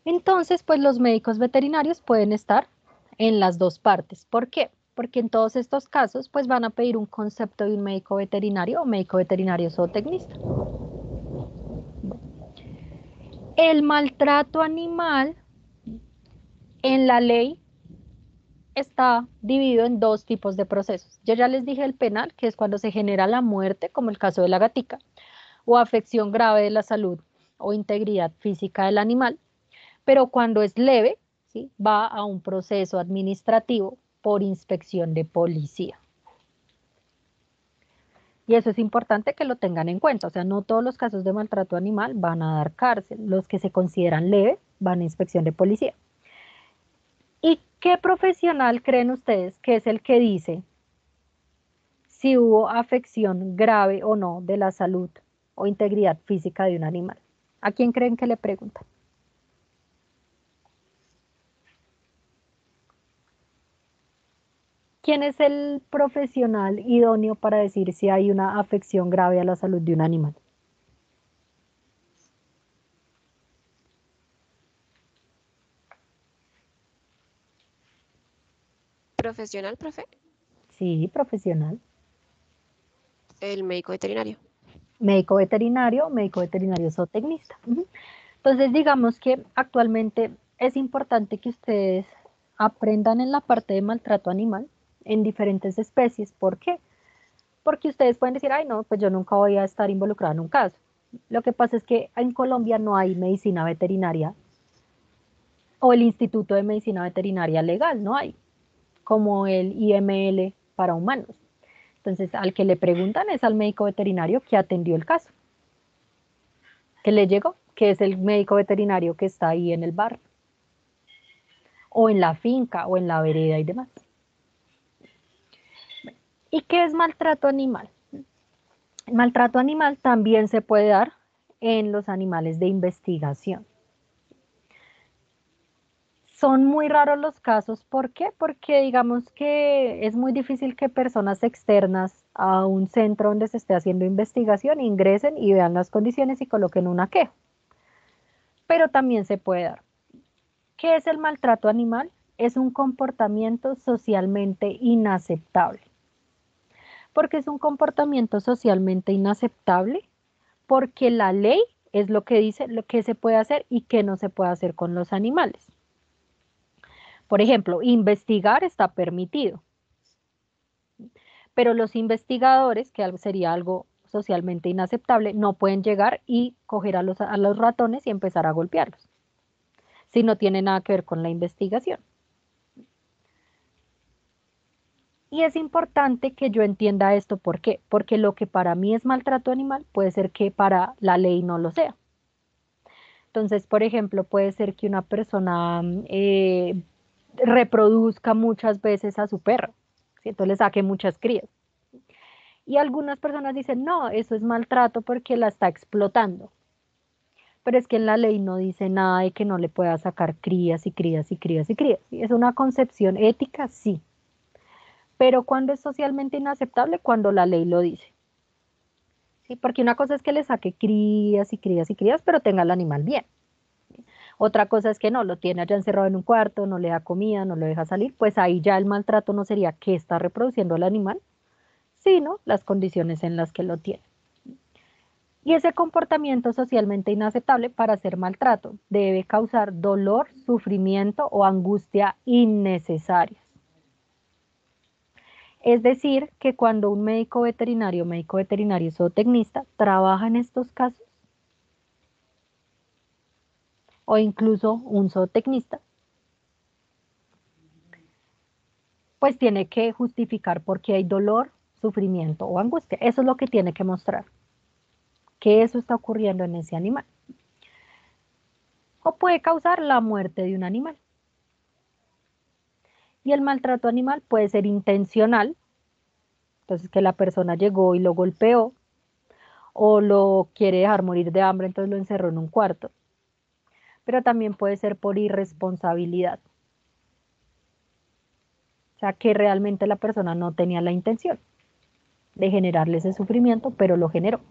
Entonces, pues los médicos veterinarios pueden estar en las dos partes. ¿Por qué? Porque en todos estos casos, pues van a pedir un concepto de un médico veterinario o médico veterinario zootecnista. El maltrato animal en la ley está dividido en 2 tipos de procesos. Yo ya les dije el penal, que es cuando se genera la muerte, como el caso de la gatica, o afección grave de la salud o integridad física del animal, pero cuando es leve, ¿sí?, va a un proceso administrativo por inspección de policía. Y eso es importante que lo tengan en cuenta. O sea, no todos los casos de maltrato animal van a dar cárcel. Los que se consideran leves van a inspección de policía. ¿Y qué profesional creen ustedes que es el que dice si hubo afección grave o no de la salud o integridad física de un animal? ¿A quién creen que le preguntan? ¿Quién es el profesional idóneo para decir si hay una afección grave a la salud de un animal? Profesional, profe, Sí, profesional. el médico veterinario. Médico veterinario zootecnista. Ujú. Entonces, digamos que actualmente es importante que ustedes aprendan en la parte de maltrato animal en diferentes especies. ¿Por qué? Porque ustedes pueden decir, ay, no, pues yo nunca voy a estar involucrada en un caso. Lo que pasa es que en Colombia no hay medicina veterinaria o el Instituto de Medicina Veterinaria legal, no hay, como el IML para humanos. Entonces, al que le preguntan es al médico veterinario que atendió el caso, que le llegó, que es el médico veterinario que está ahí en el bar, o en la finca, o en la vereda y demás. ¿Y qué es maltrato animal? El maltrato animal también se puede dar en los animales de investigación. Son muy raros los casos, ¿por qué? Porque digamos que es muy difícil que personas externas a un centro donde se esté haciendo investigación ingresen y vean las condiciones y coloquen una queja. Pero también se puede dar. ¿Qué es el maltrato animal? Es un comportamiento socialmente inaceptable. ¿Por qué es un comportamiento socialmente inaceptable? Porque la ley es lo que dice lo que se puede hacer y qué no se puede hacer con los animales. Por ejemplo, investigar está permitido, pero los investigadores, que sería algo socialmente inaceptable, no pueden llegar y coger a los ratones y empezar a golpearlos, si no tiene nada que ver con la investigación. Y es importante que yo entienda esto, ¿por qué? Porque lo que para mí es maltrato animal puede ser que para la ley no lo sea. Entonces, por ejemplo, puede ser que una persona reproduzca muchas veces a su perro, ¿sí? Entonces le saque muchas crías. Y algunas personas dicen, no, eso es maltrato porque la está explotando. Pero es que en la ley no dice nada de que no le pueda sacar crías y crías y crías y crías. ¿Sí? Es una concepción ética, sí. Pero cuando es socialmente inaceptable, cuando la ley lo dice. ¿Sí? Porque una cosa es que le saque crías y crías y crías, pero tenga el animal bien. Otra cosa es que no, lo tiene allá encerrado en un cuarto, no le da comida, no lo deja salir, pues ahí ya el maltrato no sería que está reproduciendo el animal, sino las condiciones en las que lo tiene. Y ese comportamiento socialmente inaceptable para hacer maltrato debe causar dolor, sufrimiento o angustia innecesarias. Es decir, que cuando un médico veterinario zootecnista trabaja en estos casos, o incluso un zootecnista, pues tiene que justificar por qué hay dolor, sufrimiento o angustia. Eso es lo que tiene que mostrar, que eso está ocurriendo en ese animal. O puede causar la muerte de un animal. Y el maltrato animal puede ser intencional, entonces que la persona llegó y lo golpeó, o lo quiere dejar morir de hambre, entonces lo encerró en un cuarto. Pero también puede ser por irresponsabilidad. O sea, que realmente la persona no tenía la intención de generarle ese sufrimiento, pero lo generó.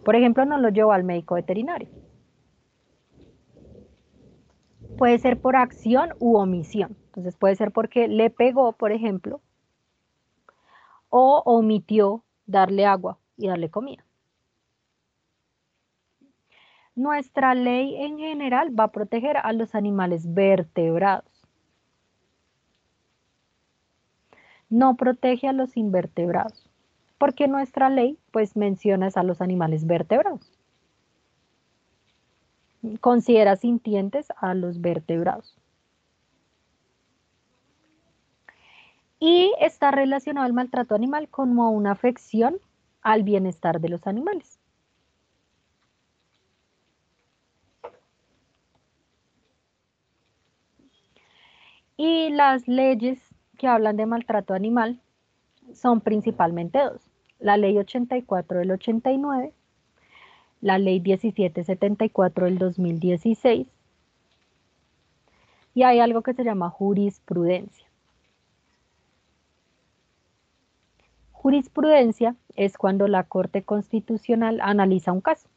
Por ejemplo, no lo llevó al médico veterinario. Puede ser por acción u omisión. Entonces puede ser porque le pegó, por ejemplo, o omitió darle agua y darle comida. Nuestra ley en general va a proteger a los animales vertebrados. No protege a los invertebrados, porque nuestra ley pues menciona a los animales vertebrados. Considera sintientes a los vertebrados. Y está relacionado el maltrato animal como una afección al bienestar de los animales. Y las leyes que hablan de maltrato animal son principalmente dos. La ley 84 del 89, la ley 1774 del 2016, y hay algo que se llama jurisprudencia. Jurisprudencia es cuando la Corte Constitucional analiza un caso.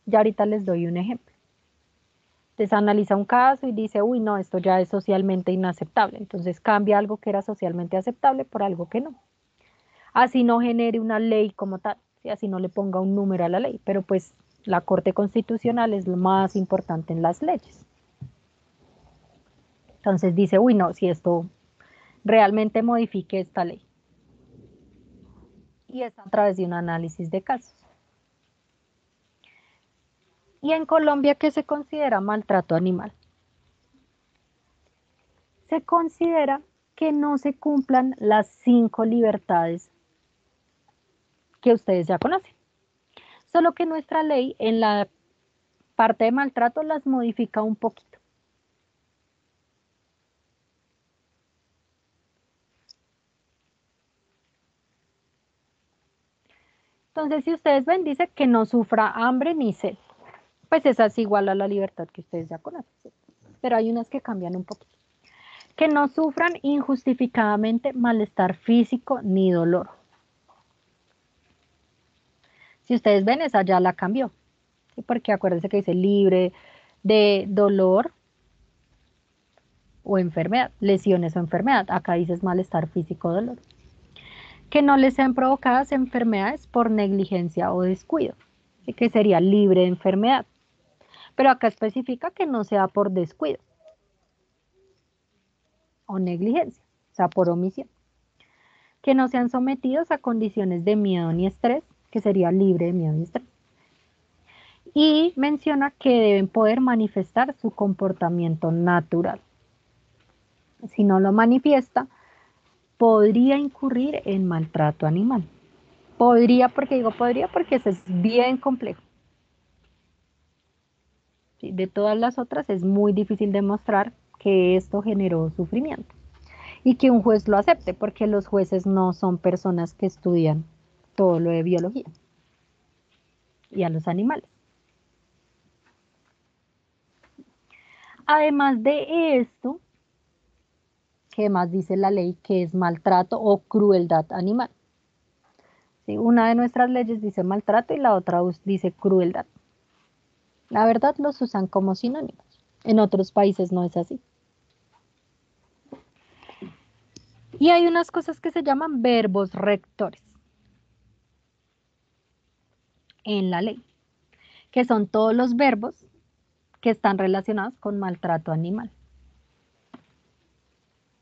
Ya ahorita les doy un ejemplo. Entonces analiza un caso y dice, uy, no, esto ya es socialmente inaceptable. Entonces cambia algo que era socialmente aceptable por algo que no. Así no genere una ley como tal, ¿sí? Así no le ponga un número a la ley, pero pues la Corte Constitucional es lo más importante en las leyes. Entonces dice, uy, no, si esto realmente modifique esta ley. Y es a través de un análisis de casos. ¿Y en Colombia qué se considera maltrato animal? Se considera que no se cumplan las 5 libertades que ustedes ya conocen. Solo que nuestra ley en la parte de maltrato las modifica un poquito. Entonces, si ustedes ven, dice que no sufra hambre ni sed. Pues esa es igual a la libertad que ustedes ya conocen. ¿Sí? Pero hay unas que cambian un poquito. Que no sufran injustificadamente malestar físico ni dolor. Si ustedes ven, esa ya la cambió. ¿Sí? Porque acuérdense que dice libre de dolor o enfermedad, lesiones o enfermedad. Acá dice malestar físico o dolor. Que no les sean provocadas enfermedades por negligencia o descuido. ¿Sí? Que sería libre de enfermedad. Pero acá especifica que no sea por descuido o negligencia, o sea, por omisión. Que no sean sometidos a condiciones de miedo ni estrés, que sería libre de miedo y estrés. Y menciona que deben poder manifestar su comportamiento natural. Si no lo manifiesta, podría incurrir en maltrato animal. Podría, porque digo podría, porque eso es bien complejo. ¿Sí? De todas las otras es muy difícil demostrar que esto generó sufrimiento. Y que un juez lo acepte, porque los jueces no son personas que estudian todo lo de biología y a los animales. Además de esto, ¿qué más dice la ley? Que es maltrato o crueldad animal. ¿Sí? Una de nuestras leyes dice maltrato y la otra dice crueldad. La verdad los usan como sinónimos. En otros países no es así. Y hay unas cosas que se llaman verbos rectores en la ley, que son todos los verbos que están relacionados con maltrato animal,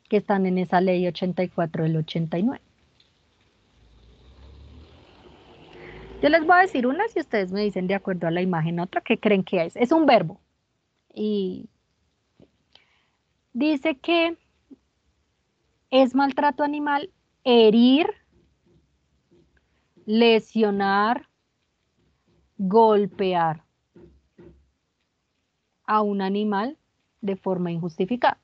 que están en esa ley 84 del 89. Yo les voy a decir unas y ustedes me dicen de acuerdo a la imagen otra qué creen que es. Es un verbo y dice que es maltrato animal herir, lesionar, golpear a un animal de forma injustificada.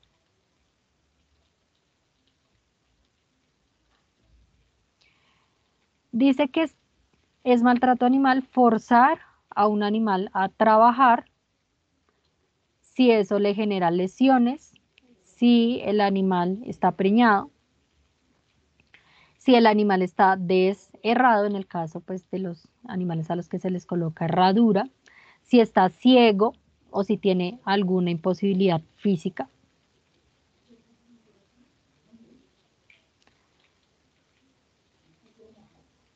Dice que es maltrato animal forzar a un animal a trabajar si eso le genera lesiones, si el animal está preñado, si el animal está desherrado, en el caso pues, de los animales a los que se les coloca herradura, si está ciego o si tiene alguna imposibilidad física.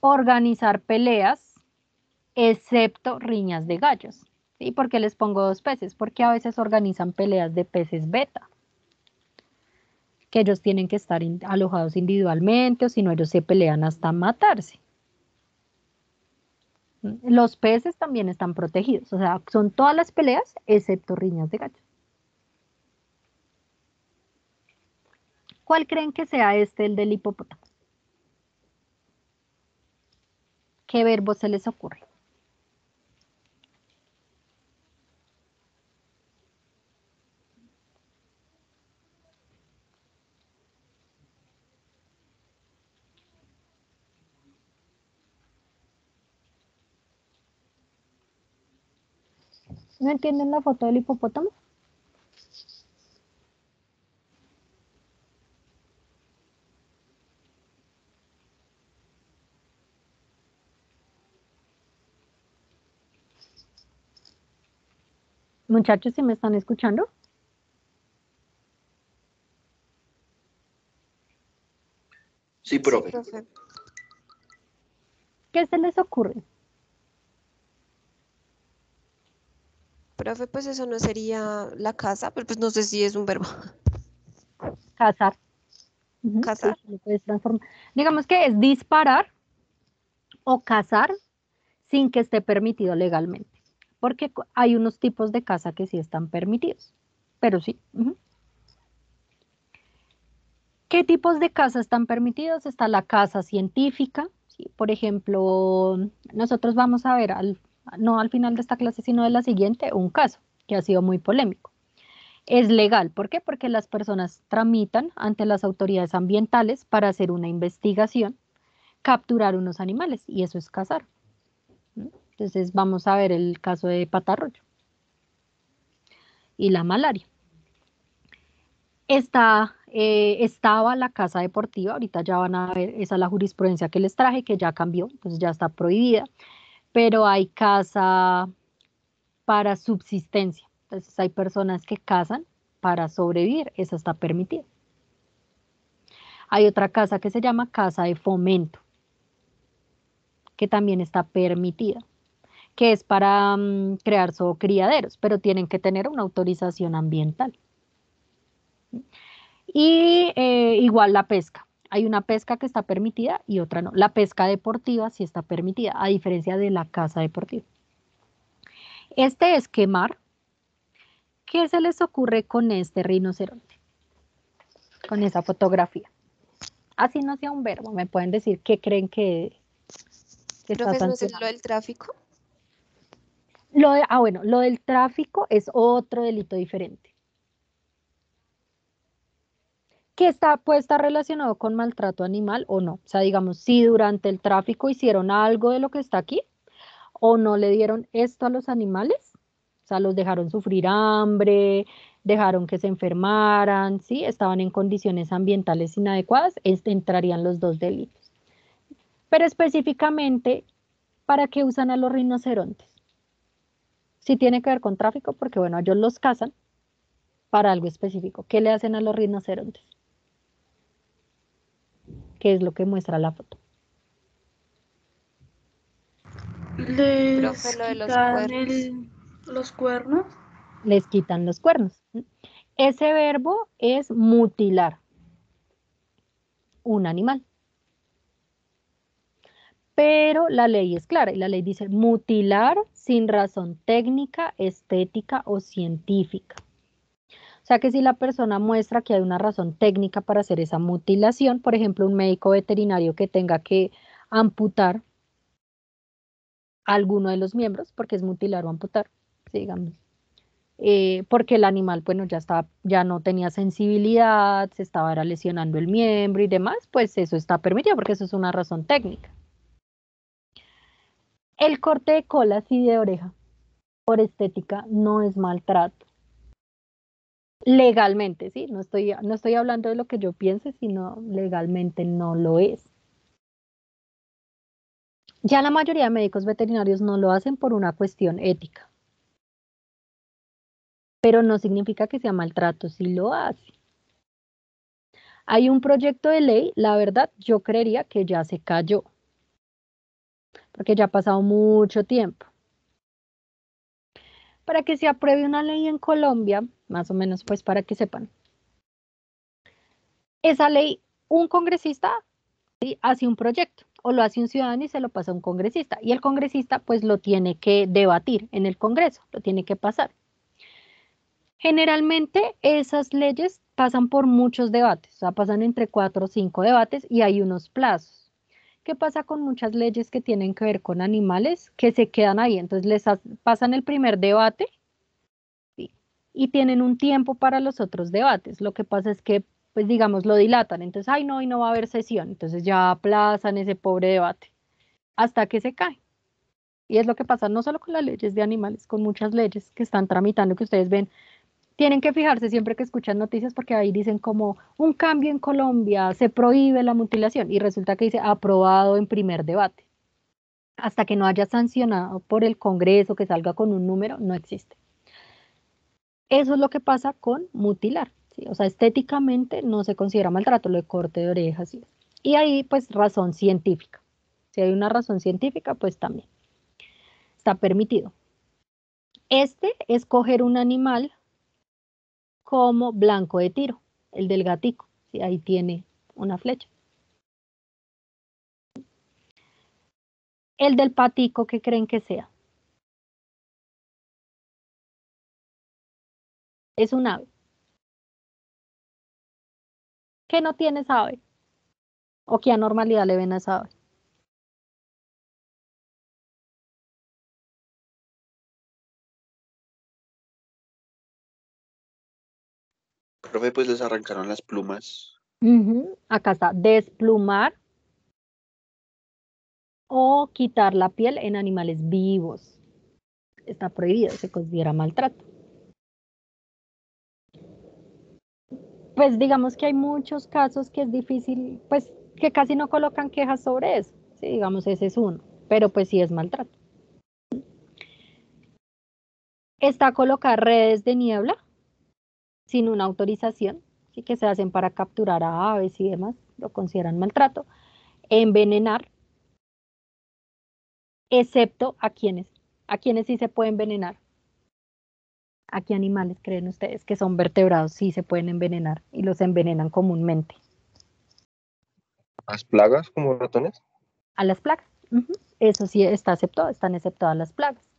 Organizar peleas, excepto riñas de gallos. ¿Sí? ¿Por qué les pongo 2 peces? Porque a veces organizan peleas de peces beta, que ellos tienen que estar alojados individualmente o si no ellos se pelean hasta matarse. Los peces también están protegidos, o sea, son todas las peleas excepto riñas de gallo. ¿Cuál creen que sea el del hipopótamo? ¿Qué verbo se les ocurre? ¿No entienden la foto del hipopótamo? Muchachos, ¿sí me están escuchando? Sí, Sí, profe. profe. ¿Qué se les ocurre? Profe, pues eso no sería la casa, pero pues no sé si es un verbo. Cazar. Ujú, sí, Cazar. lo puedes transformar. Digamos que es disparar o cazar sin que esté permitido legalmente. Porque hay unos tipos de caza que sí están permitidos. Pero sí. Ujú. ¿Qué tipos de caza están permitidos? Está la caza científica. ¿Sí? Por ejemplo, nosotros vamos a ver, no al final de esta clase, sino de la siguiente, un caso que ha sido muy polémico. Es legal, ¿por qué? Porque las personas tramitan ante las autoridades ambientales para hacer una investigación, capturar unos animales, y eso es cazar. ¿No? Entonces vamos a ver el caso de patarroyo y la malaria. Estaba la caza deportiva, ahorita ya van a ver, esa es la jurisprudencia que les traje, que ya cambió, pues ya está prohibida, pero hay caza para subsistencia, entonces hay personas que cazan para sobrevivir, esa está permitida. Hay otra caza que se llama caza de fomento, que también está permitida, que es para crear criaderos, pero tienen que tener una autorización ambiental. Y igual la pesca. Hay una pesca que está permitida y otra no. La pesca deportiva sí está permitida, a diferencia de la caza deportiva. Este es quemar. ¿Qué se les ocurre con este rinoceronte? Con esa fotografía. Así no sea un verbo, me pueden decir qué creen que está Profe, ¿no sería sancionado. lo del tráfico? Bueno, lo del tráfico es otro delito diferente, que puede estar relacionado con maltrato animal o no. O sea, digamos, si durante el tráfico hicieron algo de lo que está aquí, o no le dieron esto a los animales, o sea, los dejaron sufrir hambre, dejaron que se enfermaran, ¿sí? Estaban en condiciones ambientales inadecuadas, entrarían los dos delitos. Pero específicamente, ¿para qué usan a los rinocerontes? Sí tiene que ver con tráfico, porque bueno, ellos los cazan para algo específico. ¿Qué le hacen a los rinocerontes? ¿Qué es lo que muestra la foto? Profe, Les lo de los quitan cuernos. los cuernos. Les quitan los cuernos. Ese verbo es mutilar un animal. Pero la ley es clara y la ley dice mutilar sin razón técnica, estética o científica. O sea que si la persona muestra que hay una razón técnica para hacer esa mutilación, por ejemplo, un médico veterinario que tenga que amputar alguno de los miembros, porque es mutilar o amputar, sí, digamos, porque el animal, bueno, ya no tenía sensibilidad, se estaba era lesionando el miembro y demás, pues eso está permitido porque eso es una razón técnica. El corte de cola y de oreja por estética no es maltrato. Legalmente, ¿sí? No estoy hablando de lo que yo piense, sino legalmente no lo es. Ya la mayoría de médicos veterinarios no lo hacen por una cuestión ética, pero no significa que sea maltrato si lo hace. Hay un proyecto de ley, la verdad, yo creería que ya se cayó, porque ya ha pasado mucho tiempo. Para que se apruebe una ley en Colombia, más o menos pues para que sepan, esa ley, un congresista, ¿sí?, hace un proyecto o lo hace un ciudadano y se lo pasa a un congresista y el congresista pues lo tiene que debatir en el Congreso, lo tiene que pasar. Generalmente esas leyes pasan por muchos debates, o sea, pasan entre 4 o 5 debates y hay unos plazos. ¿qué pasa con muchas leyes que tienen que ver con animales que se quedan ahí? Entonces pasan el primer debate, ¿sí? Y tienen un tiempo para los otros debates. Lo que pasa es que, pues digamos, lo dilatan. Entonces, ay, no, hoy no va a haber sesión. Entonces ya aplazan ese pobre debate hasta que se cae. Y es lo que pasa no solo con las leyes de animales, con muchas leyes que están tramitando, que ustedes ven. Tienen que fijarse siempre que escuchan noticias porque ahí dicen como un cambio en Colombia, se prohíbe la mutilación y resulta que dice aprobado en primer debate. Hasta que no haya sancionado por el Congreso, que salga con un número, no existe. Eso es lo que pasa con mutilar, ¿sí? O sea, estéticamente no se considera maltrato, lo de corte de orejas, ¿sí? Y ahí pues razón científica. Si hay una razón científica, pues también está permitido. Este es coger un animal como blanco de tiro, el del gatico, ¿sí? Ahí tiene una flecha. El del patico, ¿qué creen que sea? Es un ave. ¿Qué no tiene esa ave? ¿O qué anormalidad le ven a esa ave? Profe, pues les arrancaron las plumas. Acá está, desplumar o quitar la piel en animales vivos. Está prohibido, se considera maltrato. Pues digamos que hay muchos casos que es difícil, pues que casi no colocan quejas sobre eso. Sí, digamos, ese es uno, pero pues sí es maltrato. Está colocar redes de niebla sin una autorización, ¿sí? Que se hacen para capturar a aves y demás, lo consideran maltrato. Envenenar, excepto a quienes sí se puede envenenar. ¿A qué animales creen ustedes que son vertebrados sí se pueden envenenar y los envenenan comúnmente? Las plagas como ratones. A las plagas. Eso sí está aceptado, están exceptuadas las plagas.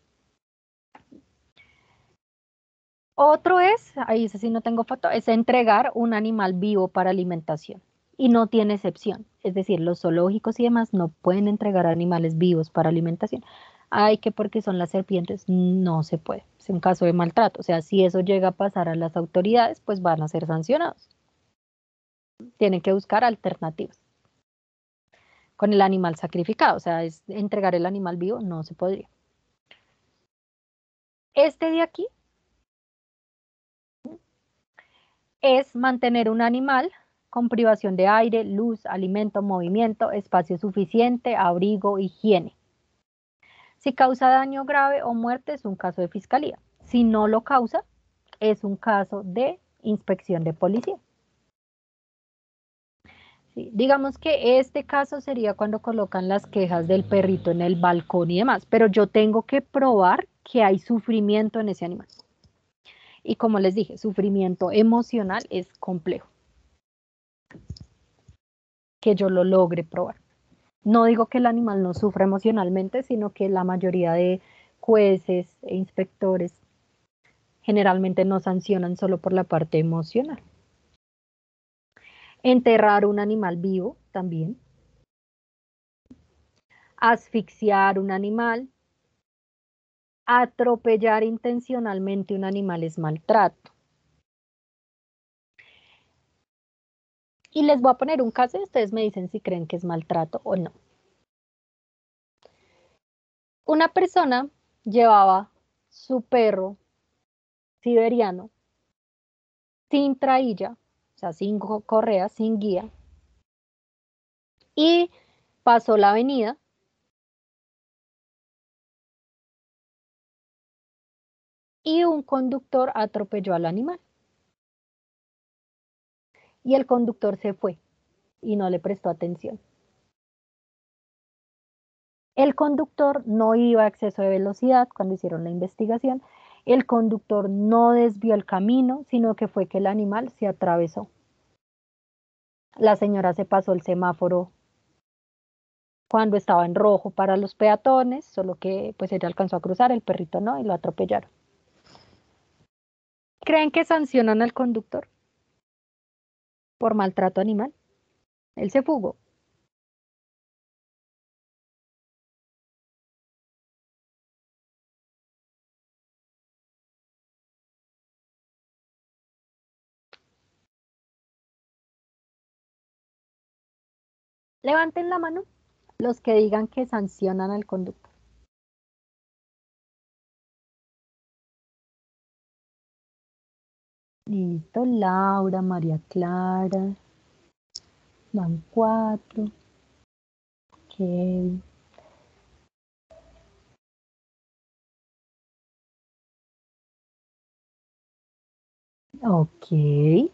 Otro es, ahí sí no tengo foto, es entregar un animal vivo para alimentación. Y no tiene excepción. Es decir, los zoológicos y demás no pueden entregar animales vivos para alimentación. Ay, que porque son las serpientes, no se puede. Es un caso de maltrato. O sea, si eso llega a pasar a las autoridades, pues van a ser sancionados. Tienen que buscar alternativas. Con el animal sacrificado, o sea, es entregar el animal vivo, no se podría. Este de aquí es mantener un animal con privación de aire, luz, alimento, movimiento, espacio suficiente, abrigo, higiene. Si causa daño grave o muerte es un caso de fiscalía. Si no lo causa, es un caso de inspección de policía. Sí, digamos que este caso sería cuando colocan las quejas del perrito en el balcón y demás, pero yo tengo que probar que hay sufrimiento en ese animal. Y como les dije, sufrimiento emocional es complejo, que yo lo logre probar. No digo que el animal no sufra emocionalmente, sino que la mayoría de jueces e inspectores generalmente no sancionan solo por la parte emocional. Enterrar un animal vivo también. Asfixiar un animal. Atropellar intencionalmente un animal es maltrato. Y les voy a poner un caso y ustedes me dicen si creen que es maltrato o no. Una persona llevaba su perro siberiano sin trailla, o sea, sin correa, sin guía, y pasó la avenida y un conductor atropelló al animal. Y el conductor se fue y no le prestó atención. El conductor no iba a exceso de velocidad cuando hicieron la investigación. El conductor no desvió el camino, sino que fue que el animal se atravesó. La señora se pasó el semáforo cuando estaba en rojo para los peatones, solo que pues ella alcanzó a cruzar, el perrito no, y lo atropellaron. ¿Creen que sancionan al conductor por maltrato animal? Él se fugó. Levanten la mano los que digan que sancionan al conductor. Listo, Laura, María Clara, van 4. Ok. Ok.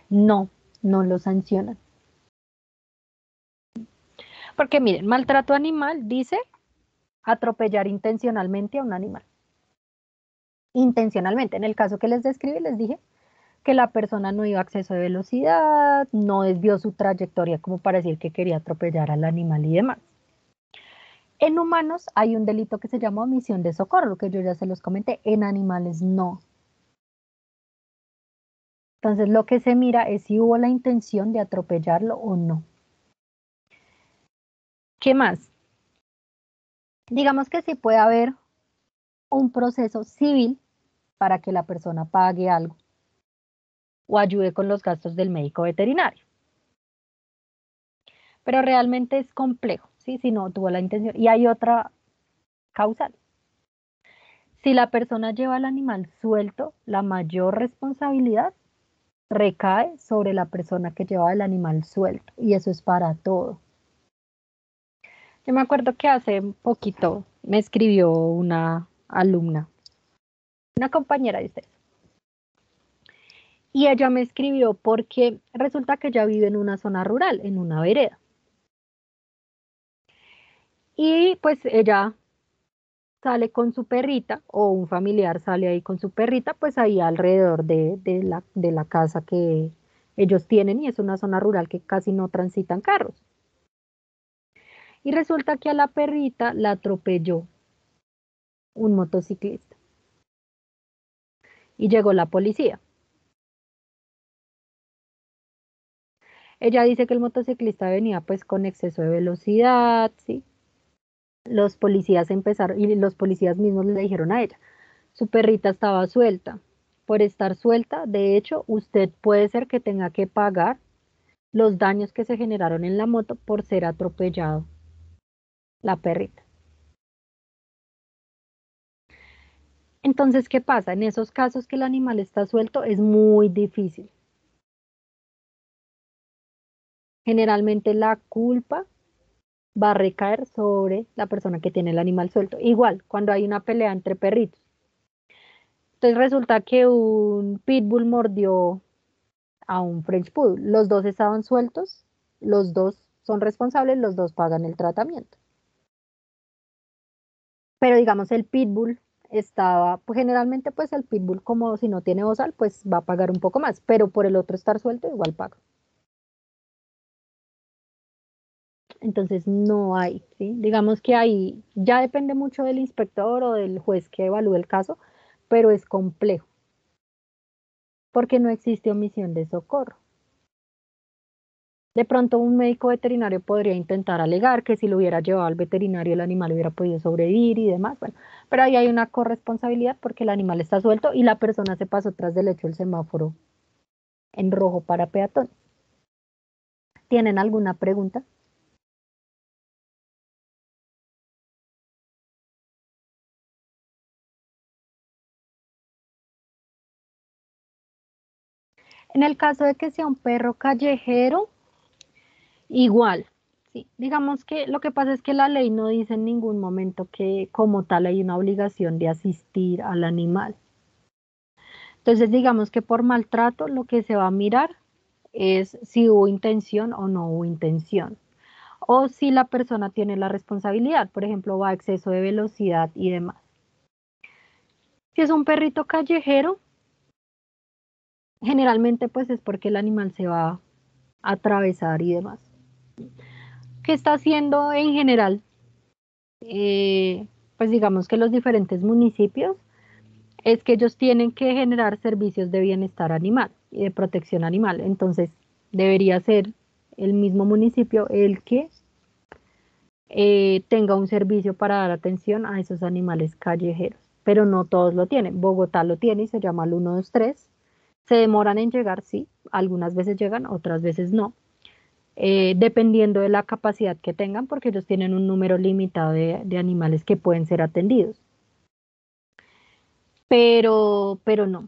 No, no lo sancionan. Porque miren, maltrato animal dice atropellar intencionalmente a un animal. Intencionalmente. En el caso que les describí, les dije que la persona no iba a exceso de velocidad, no desvió su trayectoria como para decir que quería atropellar al animal y demás. En humanos hay un delito que se llama omisión de socorro, que yo ya se los comenté. En animales no. Entonces lo que se mira es si hubo la intención de atropellarlo o no. ¿Qué más? Digamos que sí puede haber un proceso civil para que la persona pague algo o ayude con los gastos del médico veterinario. Pero realmente es complejo, ¿sí? Si no tuvo la intención. Y hay otra causal. Si la persona lleva al animal suelto, la mayor responsabilidad recae sobre la persona que lleva el animal suelto. Y eso es para todo. Yo me acuerdo que hace poquito me escribió una alumna, una compañera de ustedes. Y ella me escribió porque resulta que ella vive en una zona rural, en una vereda. Y pues ella sale con su perrita o un familiar sale ahí con su perrita, pues ahí alrededor de la casa que ellos tienen y es una zona rural que casi no transitan carros. Y resulta que a la perrita la atropelló un motociclista y llegó la policía. Ella dice que el motociclista venía pues con exceso de velocidad, ¿sí? Los policías empezaron y los policías mismos le dijeron a ella, su perrita estaba suelta. Por estar suelta, de hecho, usted puede ser que tenga que pagar los daños que se generaron en la moto por ser atropellado la perrita. Entonces, ¿qué pasa? En esos casos que el animal está suelto es muy difícil. Generalmente la culpa va a recaer sobre la persona que tiene el animal suelto. Igual, cuando hay una pelea entre perritos. Entonces resulta que un pitbull mordió a un French Poodle. Los dos estaban sueltos, los dos son responsables, los dos pagan el tratamiento. Pero digamos el Pitbull estaba, pues generalmente pues el Pitbull como si no tiene bozal, pues va a pagar un poco más, pero por el otro estar suelto igual paga. Entonces no hay, ¿sí? Digamos que ahí ya depende mucho del inspector o del juez que evalúe el caso, pero es complejo, porque no existe omisión de socorro. De pronto un médico veterinario podría intentar alegar que si lo hubiera llevado al veterinario el animal hubiera podido sobrevivir y demás, bueno, pero ahí hay una corresponsabilidad porque el animal está suelto y la persona se pasó tras del hecho el semáforo en rojo para peatones. ¿Tienen alguna pregunta? En el caso de que sea un perro callejero, igual, sí. Digamos que lo que pasa es que la ley no dice en ningún momento que como tal hay una obligación de asistir al animal. Entonces, digamos que por maltrato lo que se va a mirar es si hubo intención o no hubo intención. O si la persona tiene la responsabilidad, por ejemplo, va a exceso de velocidad y demás. Si es un perrito callejero, generalmente pues es porque el animal se va a atravesar y demás. ¿Qué está haciendo en general? Pues digamos que los diferentes municipios es que ellos tienen que generar servicios de bienestar animal y de protección animal. Entonces, debería ser el mismo municipio el que tenga un servicio para dar atención a esos animales callejeros, pero no todos lo tienen. Bogotá lo tiene y se llama el 123. Se demoran en llegar, sí, algunas veces llegan, otras veces no, dependiendo de la capacidad que tengan, porque ellos tienen un número limitado de animales que pueden ser atendidos. Pero no,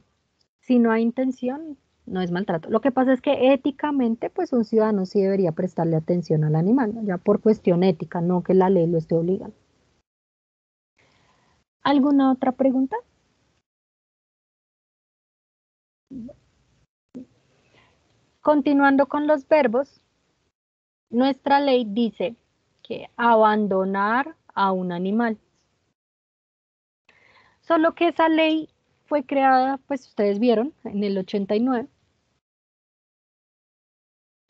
si no hay intención, no es maltrato. Lo que pasa es que éticamente, pues un ciudadano sí debería prestarle atención al animal, ¿no? Ya por cuestión ética, no que la ley lo esté obligando. ¿Alguna otra pregunta? Continuando con los verbos, nuestra ley dice que abandonar a un animal. Solo que esa ley fue creada, pues ustedes vieron, en el 89.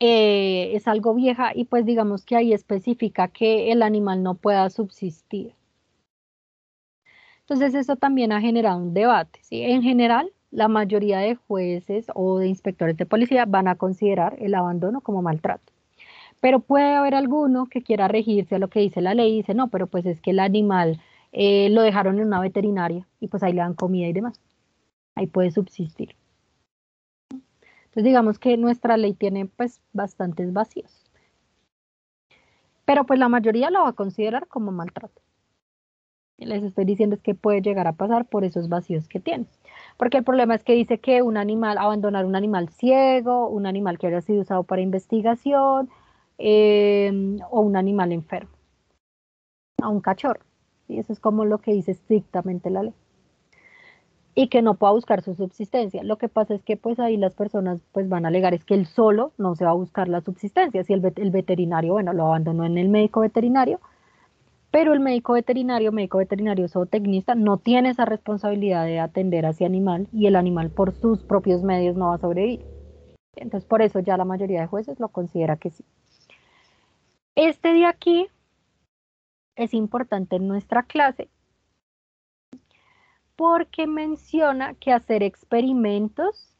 Es algo vieja y pues digamos que ahí especifica que el animal no pueda subsistir. Entonces eso también ha generado un debate, ¿sí? En general, la mayoría de jueces o de inspectores de policía van a considerar el abandono como maltrato. Pero puede haber alguno que quiera regirse a lo que dice la ley y dice, no, pero pues es que el animal lo dejaron en una veterinaria y pues ahí le dan comida y demás. Ahí puede subsistir. Entonces digamos que nuestra ley tiene pues bastantes vacíos. Pero pues la mayoría lo va a considerar como maltrato. Les estoy diciendo es que puede llegar a pasar por esos vacíos que tiene. Porque el problema es que dice que un animal, abandonar un animal ciego, un animal que haya sido usado para investigación, o un animal enfermo, a un cachorro. Y eso es como lo que dice estrictamente la ley. Y que no pueda buscar su subsistencia. Lo que pasa es que pues ahí las personas pues van a alegar es que él solo no se va a buscar la subsistencia. Si el veterinario, bueno, lo abandonó en el médico veterinario, pero el médico veterinario zootecnista, no tiene esa responsabilidad de atender a ese animal y el animal por sus propios medios no va a sobrevivir. Entonces, por eso ya la mayoría de jueces lo considera que sí. Este de aquí es importante en nuestra clase porque menciona que hacer experimentos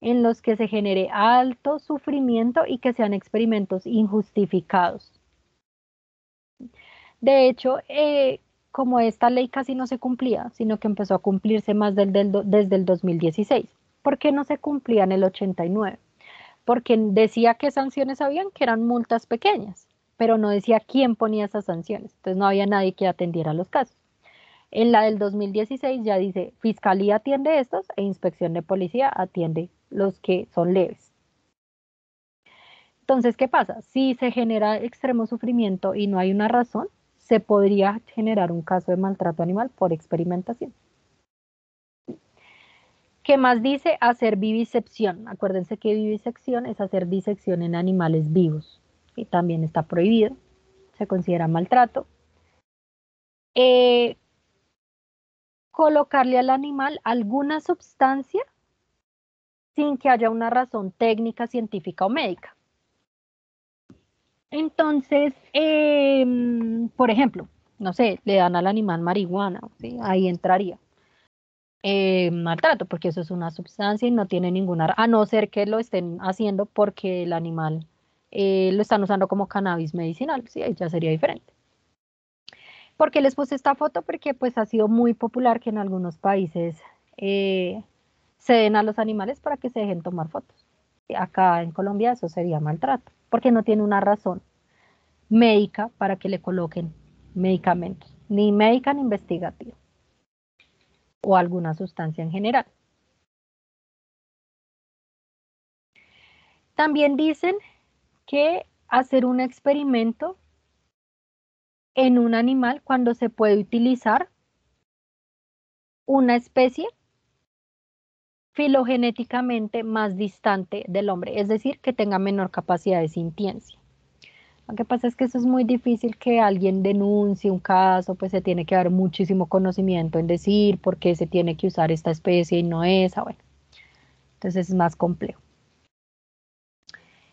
en los que se genere alto sufrimiento y que sean experimentos injustificados. De hecho, como esta ley casi no se cumplía, sino que empezó a cumplirse más desde el 2016. ¿Por qué no se cumplía en el 89? Porque decía qué sanciones habían, que eran multas pequeñas, pero no decía quién ponía esas sanciones. Entonces no había nadie que atendiera los casos. En la del 2016 ya dice, Fiscalía atiende estos e Inspección de Policía atiende los que son leves. Entonces, ¿qué pasa? Si se genera extremo sufrimiento y no hay una razón, se podría generar un caso de maltrato animal por experimentación. ¿Qué más dice? Hacer vivisección. Acuérdense que vivisección es hacer disección en animales vivos. Y también está prohibido. Se considera maltrato. Colocarle al animal alguna sustancia sin que haya una razón técnica, científica o médica. Entonces, por ejemplo, no sé, le dan al animal marihuana, ¿sí? Ahí entraría. Maltrato, porque eso es una sustancia y no tiene ninguna, a no ser que lo estén haciendo porque el animal lo están usando como cannabis medicinal, sí, ahí ya sería diferente. ¿Por qué les puse esta foto? Porque pues ha sido muy popular que en algunos países se den a los animales para que se dejen tomar fotos. Acá en Colombia eso sería maltrato, porque no tiene una razón médica para que le coloquen medicamentos, ni médica ni investigativa, o alguna sustancia en general. También dicen que hacer un experimento en un animal cuando se puede utilizar una especie filogenéticamente más distante del hombre, es decir, que tenga menor capacidad de sintiencia. Lo que pasa es que eso es muy difícil que alguien denuncie un caso, pues se tiene que dar muchísimo conocimiento en decir por qué se tiene que usar esta especie y no esa, bueno, entonces es más complejo.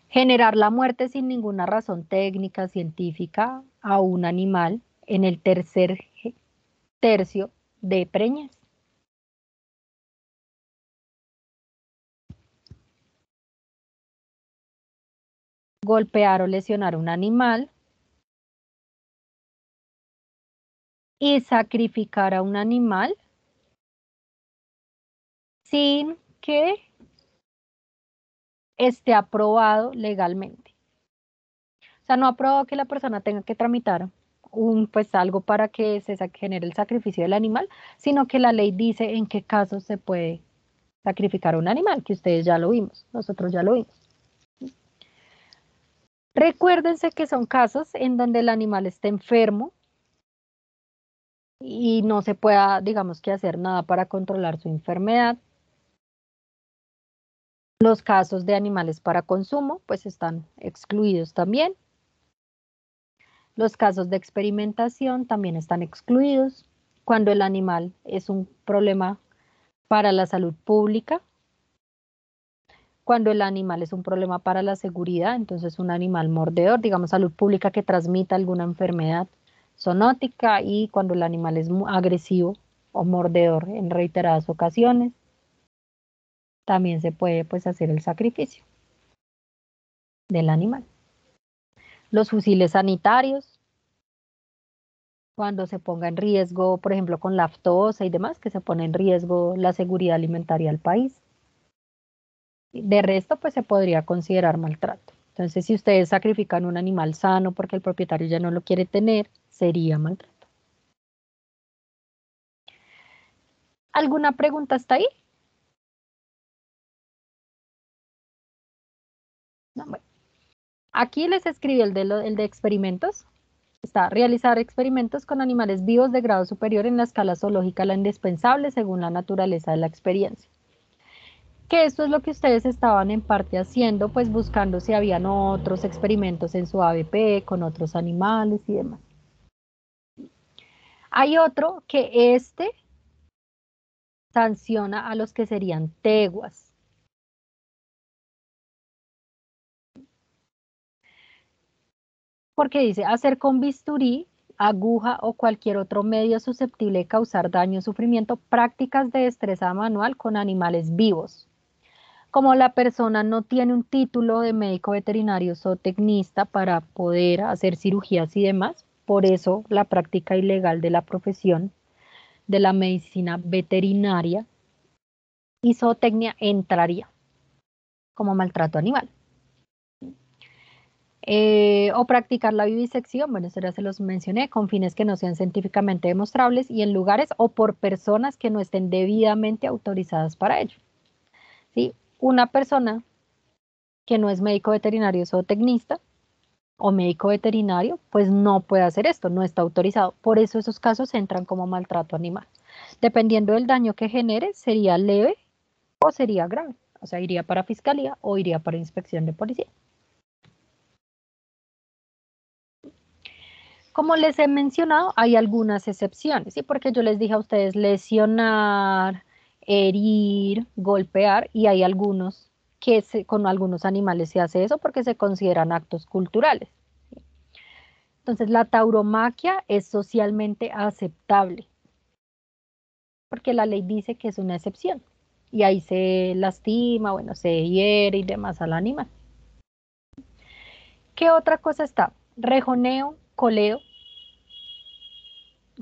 Generar la muerte sin ninguna razón técnica, científica a un animal en el tercer tercio de preñez. Golpear o lesionar a un animal y sacrificar a un animal sin que esté aprobado legalmente. O sea, no aprobado que la persona tenga que tramitar pues algo para que se genere el sacrificio del animal, sino que la ley dice en qué casos se puede sacrificar un animal, que ustedes ya lo vimos, nosotros ya lo vimos. Recuérdense que son casos en donde el animal esté enfermo y no se pueda, digamos, que hacer nada para controlar su enfermedad. Los casos de animales para consumo, pues están excluidos también. Los casos de experimentación también están excluidos. Cuando el animal es un problema para la salud pública, cuando el animal es un problema para la seguridad, entonces un animal mordedor, digamos salud pública que transmita alguna enfermedad zoonótica, y cuando el animal es muy agresivo o mordedor en reiteradas ocasiones, también se puede pues hacer el sacrificio del animal. Los fusiles sanitarios, cuando se ponga en riesgo, por ejemplo, con la aftosa y demás, que se pone en riesgo la seguridad alimentaria del país. De resto, pues se podría considerar maltrato. Entonces, si ustedes sacrifican un animal sano porque el propietario ya no lo quiere tener, sería maltrato. ¿Alguna pregunta hasta ahí? No, bueno. Aquí les escribí el de experimentos. Está realizar experimentos con animales vivos de grado superior en la escala zoológica, la indispensable según la naturaleza de la experiencia. Que esto es lo que ustedes estaban en parte haciendo, pues buscando si habían otros experimentos en su ABP con otros animales y demás. Hay otro que sanciona a los que serían teguas. Porque dice, hacer con bisturí, aguja o cualquier otro medio susceptible de causar daño o sufrimiento, prácticas de destreza manual con animales vivos. Como la persona no tiene un título de médico veterinario zootecnista para poder hacer cirugías y demás, por eso la práctica ilegal de la profesión de la medicina veterinaria y zootecnia entraría como maltrato animal. O practicar la vivisección, bueno, eso ya se los mencioné, con fines que no sean científicamente demostrables y en lugares o por personas que no estén debidamente autorizadas para ello. ¿Sí? Una persona que no es médico veterinario zootecnista o médico veterinario, pues no puede hacer esto, no está autorizado. Por eso esos casos entran como maltrato animal. Dependiendo del daño que genere, sería leve o sería grave. O sea, iría para fiscalía o iría para inspección de policía. Como les he mencionado, hay algunas excepciones, ¿sí? Porque yo les dije a ustedes lesionar, herir, golpear, y hay algunos que con algunos animales se hace eso porque se consideran actos culturales. ¿Sí? Entonces, la tauromaquia es socialmente aceptable, porque la ley dice que es una excepción, y ahí se lastima, bueno, se hiere y demás al animal. ¿Qué otra cosa está? Rejoneo, coleo.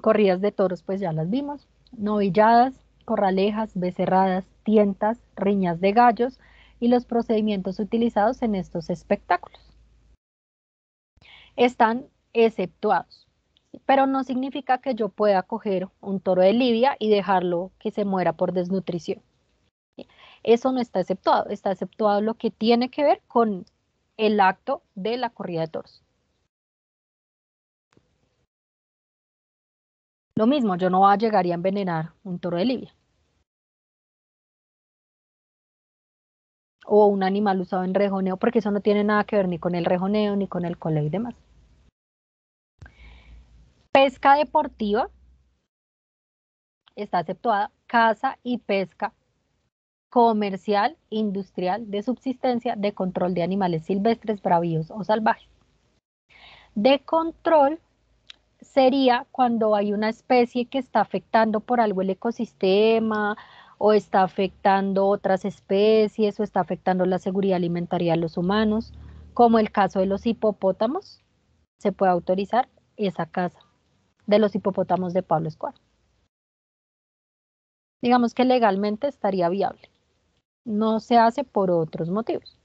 Corridas de toros, pues ya las vimos. Novilladas, corralejas, becerradas, tientas, riñas de gallos y los procedimientos utilizados en estos espectáculos. Están exceptuados, pero no significa que yo pueda coger un toro de lidia y dejarlo que se muera por desnutrición. Eso no está exceptuado lo que tiene que ver con el acto de la corrida de toros. Lo mismo, yo no voy a llegar y a envenenar un toro de lidia. O un animal usado en rejoneo, porque eso no tiene nada que ver ni con el rejoneo, ni con el coleo y demás. Pesca deportiva está exceptuada, caza y pesca comercial, industrial, de subsistencia, de control de animales silvestres, bravíos o salvajes. De control sería cuando hay una especie que está afectando por algo el ecosistema, o está afectando otras especies, o está afectando la seguridad alimentaria de los humanos, como el caso de los hipopótamos. Se puede autorizar esa caza de los hipopótamos de Pablo Escobar. Digamos que legalmente estaría viable. No se hace por otros motivos.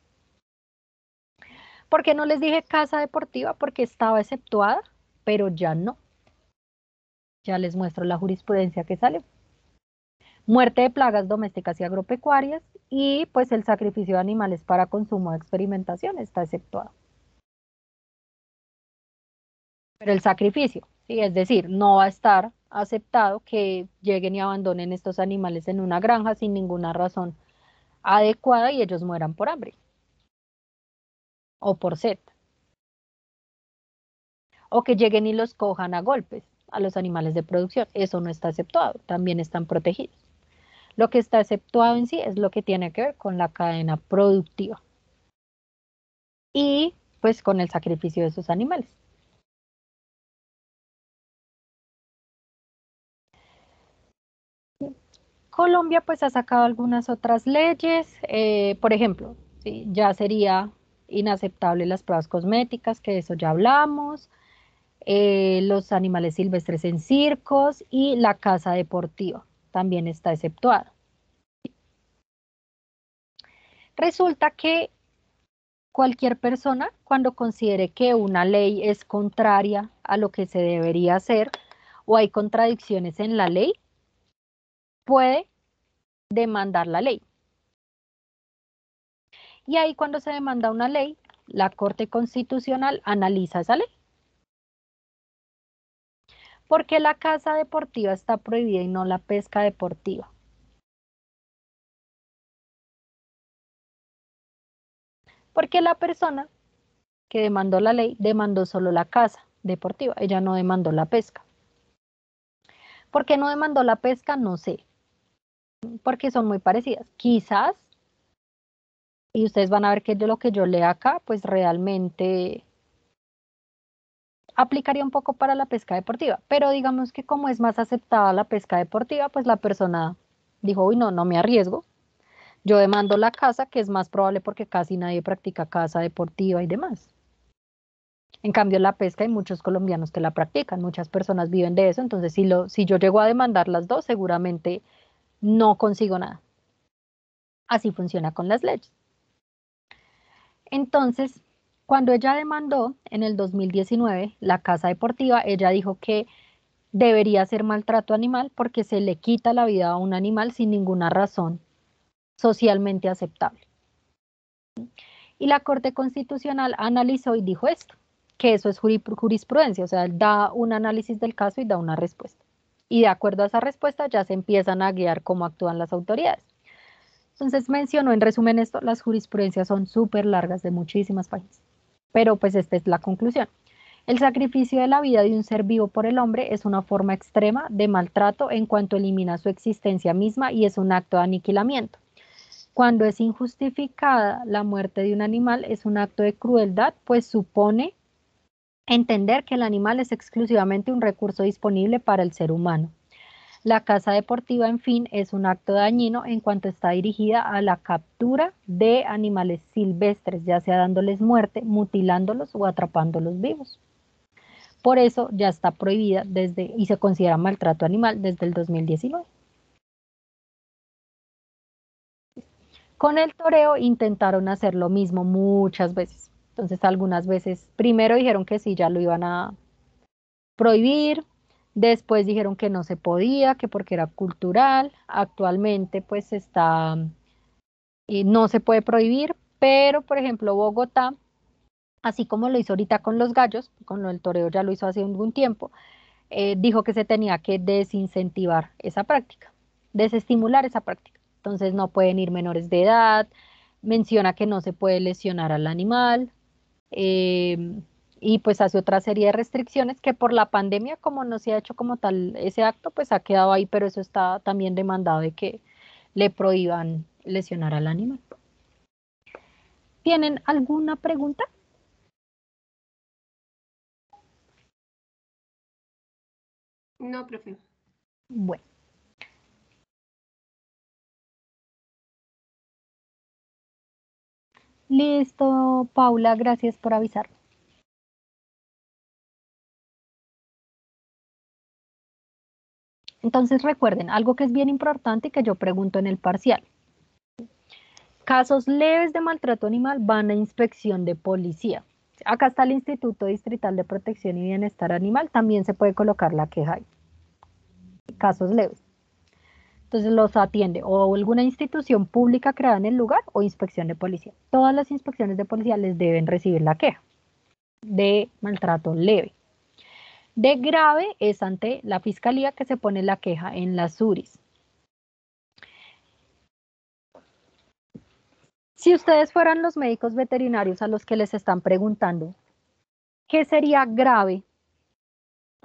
¿Por qué no les dije casa deportiva? Porque estaba exceptuada, pero ya no. Ya les muestro la jurisprudencia que sale. Muerte de plagas domésticas y agropecuarias y pues el sacrificio de animales para consumo de experimentación está exceptuado. Pero el sacrificio, ¿sí? Es decir, no va a estar aceptado que lleguen y abandonen estos animales en una granja sin ninguna razón adecuada y ellos mueran por hambre o por sed. O que lleguen y los cojan a golpes a los animales de producción. Eso no está aceptado, también están protegidos. Lo que está exceptuado en sí es lo que tiene que ver con la cadena productiva y pues con el sacrificio de esos animales. Colombia pues ha sacado algunas otras leyes, por ejemplo, ¿sí? Ya sería inaceptable las pruebas cosméticas, que de eso ya hablamos, los animales silvestres en circos y la caza deportiva también está exceptuada. Resulta que cualquier persona, cuando considere que una ley es contraria a lo que se debería hacer o hay contradicciones en la ley, puede demandar la ley. Y ahí cuando se demanda una ley, la Corte Constitucional analiza esa ley. ¿Por qué la caza deportiva está prohibida y no la pesca deportiva? Porque la persona que demandó la ley demandó solo la caza deportiva, ella no demandó la pesca. ¿Por qué no demandó la pesca? No sé, porque son muy parecidas. Quizás, y ustedes van a ver que de lo que yo leo acá, pues realmente aplicaría un poco para la pesca deportiva, pero digamos que como es más aceptada la pesca deportiva, pues la persona dijo, uy, no, no me arriesgo. Yo demando la caza, que es más probable porque casi nadie practica caza deportiva y demás. En cambio, la pesca hay muchos colombianos que la practican, muchas personas viven de eso, entonces si yo llego a demandar las dos, seguramente no consigo nada. Así funciona con las leyes. Entonces, cuando ella demandó en el 2019 la caza deportiva, ella dijo que debería ser maltrato animal porque se le quita la vida a un animal sin ninguna razón socialmente aceptable. Y la Corte Constitucional analizó y dijo esto, que eso es jurisprudencia, o sea, da un análisis del caso y da una respuesta. Y de acuerdo a esa respuesta ya se empiezan a guiar cómo actúan las autoridades. Entonces mencionó en resumen esto, las jurisprudencias son súper largas de muchísimas páginas, pero pues esta es la conclusión. El sacrificio de la vida de un ser vivo por el hombre es una forma extrema de maltrato en cuanto elimina su existencia misma y es un acto de aniquilamiento. Cuando es injustificada la muerte de un animal es un acto de crueldad, pues supone entender que el animal es exclusivamente un recurso disponible para el ser humano. La caza deportiva, en fin, es un acto dañino en cuanto está dirigida a la captura de animales silvestres, ya sea dándoles muerte, mutilándolos o atrapándolos vivos. Por eso ya está prohibida y se considera maltrato animal desde el 2019. Con el toreo intentaron hacer lo mismo muchas veces. Entonces algunas veces, primero dijeron que sí, ya lo iban a prohibir, después dijeron que no se podía, que porque era cultural, actualmente pues no se puede prohibir, pero por ejemplo Bogotá, así como lo hizo ahorita con los gallos, con lo del toreo ya lo hizo hace algún tiempo, dijo que se tenía que desincentivar esa práctica, desestimular esa práctica. Entonces no pueden ir menores de edad, menciona que no se puede lesionar al animal eh, y pues hace otra serie de restricciones que por la pandemia, como no se ha hecho como tal ese acto, pues ha quedado ahí, pero eso está también demandado de que le prohíban lesionar al animal. ¿Tienen alguna pregunta? No, profe. Bueno. Listo, Paula, gracias por avisar. Entonces recuerden, algo que es bien importante y que yo pregunto en el parcial. Casos leves de maltrato animal van a inspección de policía. Acá está el Instituto Distrital de Protección y Bienestar Animal, también se puede colocar la queja ahí. Casos leves. Entonces los atiende o alguna institución pública creada en el lugar o inspección de policía. Todas las inspecciones de policía les deben recibir la queja de maltrato leve. De grave es ante la fiscalía que se pone la queja en las URIs. Si ustedes fueran los médicos veterinarios a los que les están preguntando, ¿qué sería grave?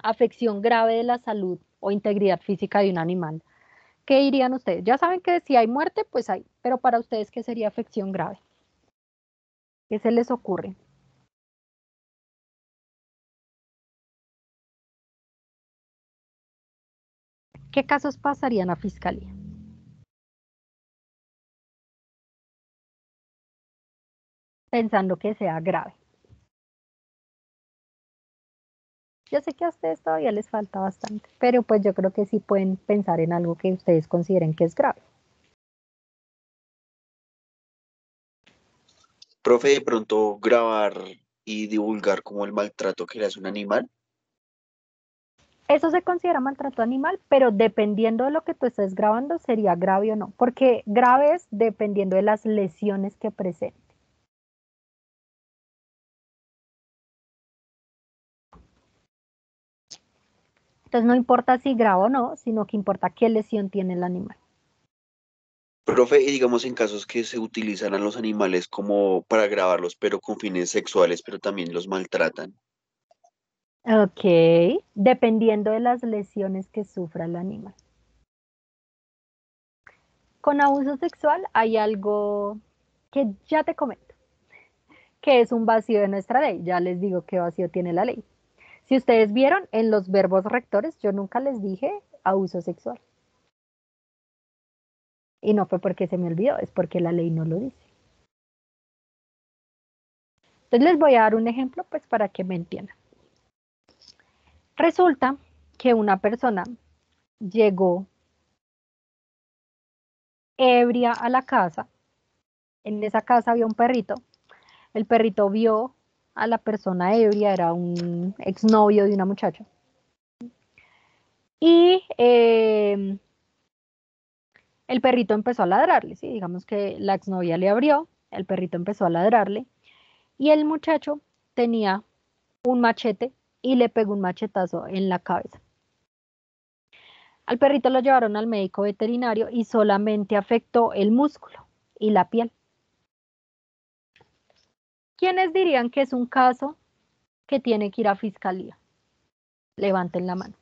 Afección grave de la salud o integridad física de un animal. ¿Qué dirían ustedes? Ya saben que si hay muerte, pues hay, pero para ustedes, ¿qué sería afección grave? ¿Qué se les ocurre? ¿Qué casos pasarían a fiscalía? Pensando que sea grave. Yo sé que a ustedes todavía les falta bastante, pero pues yo creo que sí pueden pensar en algo que ustedes consideren que es grave. Profe, de pronto grabar y divulgar como el maltrato que le hace un animal. Eso se considera maltrato animal, pero dependiendo de lo que tú estés grabando, sería grave o no, porque grave es dependiendo de las lesiones que presente. Entonces no importa si graba o no, sino que importa qué lesión tiene el animal. Profe, y digamos en casos que se utilizan a los animales como para grabarlos, pero con fines sexuales, pero también los maltratan. Ok, dependiendo de las lesiones que sufra el animal. Con abuso sexual hay algo que ya te comento, que es un vacío de nuestra ley. Ya les digo qué vacío tiene la ley. Si ustedes vieron en los verbos rectores, yo nunca les dije abuso sexual. Y no fue porque se me olvidó, es porque la ley no lo dice. Entonces les voy a dar un ejemplo pues para que me entiendan. Resulta que una persona llegó ebria a la casa. En esa casa había un perrito. El perrito vio a la persona ebria, era un exnovio de una muchacha. Y el perrito empezó a ladrarle, ¿sí? Digamos que la exnovia le abrió, el perrito empezó a ladrarle y el muchacho tenía un machete y le pegó un machetazo en la cabeza. Al perrito lo llevaron al médico veterinario y solamente afectó el músculo y la piel. ¿Quiénes dirían que es un caso que tiene que ir a fiscalía? Levanten la mano.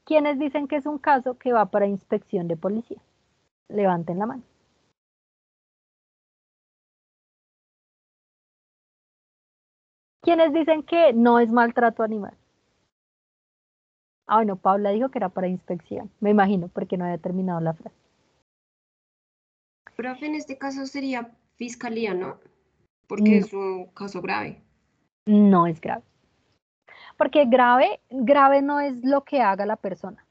¿Quiénes dicen que es un caso que va para inspección de policía? Levanten la mano. ¿Quiénes dicen que no es maltrato animal? Ah, bueno, Paula dijo que era para inspección. Me imagino, porque no había terminado la frase. Profe, en este caso sería fiscalía, ¿no? Porque No, es un caso grave. no es grave. Porque grave no es lo que haga la persona.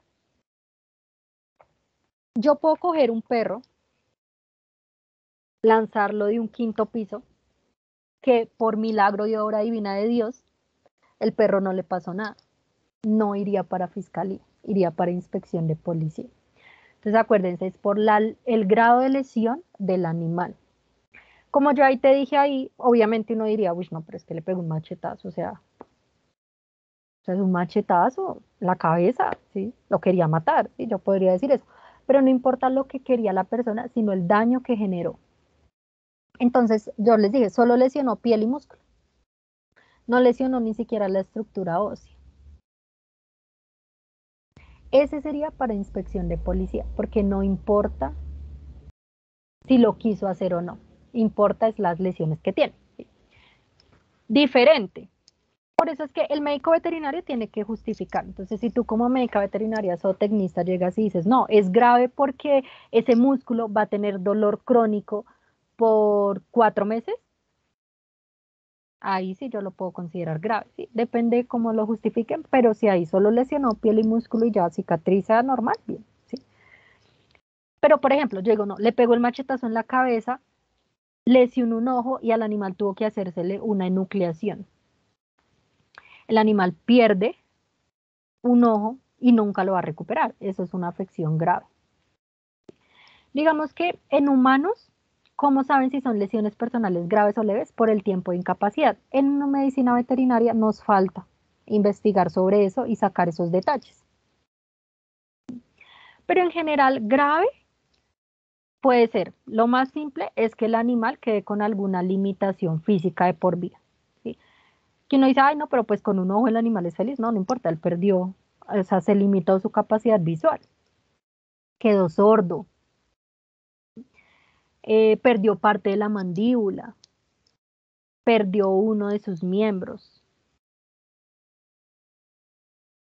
Yo puedo coger un perro, lanzarlo de un quinto piso, que por milagro y obra divina de Dios, el perro no le pasó nada. No iría para fiscalía, iría para inspección de policía. Entonces acuérdense, es por el grado de lesión del animal. Como yo ahí te dije ahí, obviamente uno diría, uy, no, pero es que le pegó un machetazo, o sea, es un machetazo, la cabeza, ¿sí? Lo quería matar, ¿sí? Yo podría decir eso. Pero no importa lo que quería la persona, sino el daño que generó. Entonces, yo les dije, solo lesionó piel y músculo. No lesionó ni siquiera la estructura ósea. Ese sería para inspección de policía, porque no importa si lo quiso hacer o no. Importa es las lesiones que tiene. ¿Sí? Diferente. Por eso es que el médico veterinario tiene que justificar. Entonces, si tú como médica veterinaria o tecnista llegas y dices, no, es grave porque ese músculo va a tener dolor crónico por 4 meses, ahí sí yo lo puedo considerar grave, ¿sí? Depende de cómo lo justifiquen, pero si ahí solo lesionó piel y músculo y ya cicatriza normal, bien, ¿sí? Pero, por ejemplo, yo digo, no, le pegó el machetazo en la cabeza, lesionó un ojo y al animal tuvo que hacérsele una enucleación. El animal pierde un ojo y nunca lo va a recuperar. Eso es una afección grave. Digamos que en humanos, ¿cómo saben si son lesiones personales graves o leves? Por el tiempo de incapacidad. En una medicina veterinaria nos falta investigar sobre eso y sacar esos detalles. Pero en general, grave puede ser, lo más simple es que el animal quede con alguna limitación física de por vida, ¿sí? Que uno dice, ay, no, pero pues con un ojo el animal es feliz. No, no importa, él perdió, o sea, se limitó su capacidad visual. Quedó sordo, perdió parte de la mandíbula, perdió uno de sus miembros,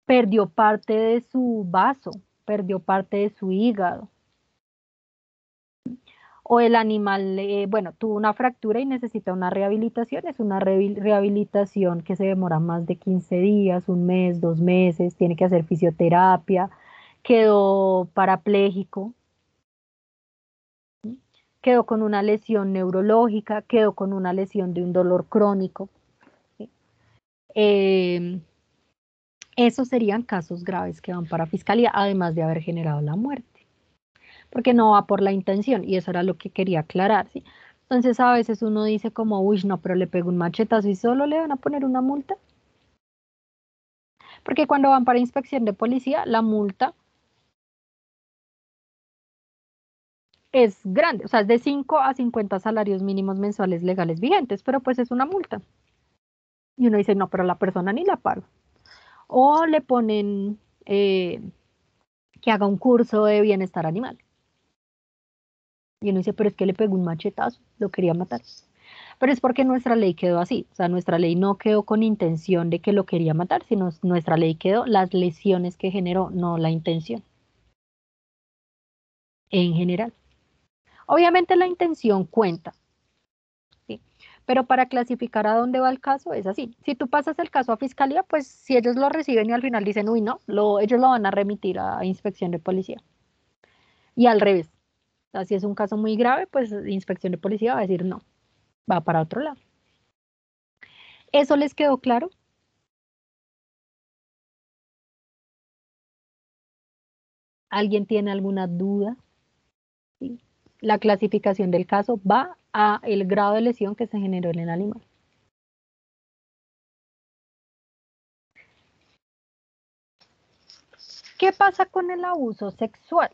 perdió parte de su vaso, perdió parte de su hígado. O el animal, bueno, tuvo una fractura y necesita una rehabilitación. Es una rehabilitación que se demora más de 15 días, un mes, 2 meses, tiene que hacer fisioterapia, quedó parapléjico, quedó con una lesión neurológica, quedó con una lesión de un dolor crónico, ¿sí? Esos serían casos graves que van para fiscalía, además de haber generado la muerte, porque no va por la intención, y eso era lo que quería aclarar, ¿sí? Entonces a veces uno dice como, uy, no, pero le pegó un machetazo y solo le van a poner una multa, porque cuando van para inspección de policía, la multa es grande, o sea, es de 5 a 50 salarios mínimos mensuales legales vigentes, pero pues es una multa. Y uno dice, no, pero la persona ni la paga. O le ponen que haga un curso de bienestar animal. Y uno dice, pero es que le pegó un machetazo, lo quería matar. Pero es porque nuestra ley quedó así. O sea, nuestra ley no quedó con intención de que lo quería matar, sino nuestra ley quedó las lesiones que generó, no la intención. En general. Obviamente la intención cuenta, ¿sí? Pero para clasificar a dónde va el caso es así. Si tú pasas el caso a fiscalía, pues si ellos lo reciben y al final dicen, uy, no, ellos lo van a remitir a inspección de policía. Y al revés. O sea, si es un caso muy grave, pues inspección de policía va a decir no, va para otro lado. ¿Eso les quedó claro? ¿Alguien tiene alguna duda? ¿Sí? La clasificación del caso va a el grado de lesión que se generó en el animal. ¿Qué pasa con el abuso sexual?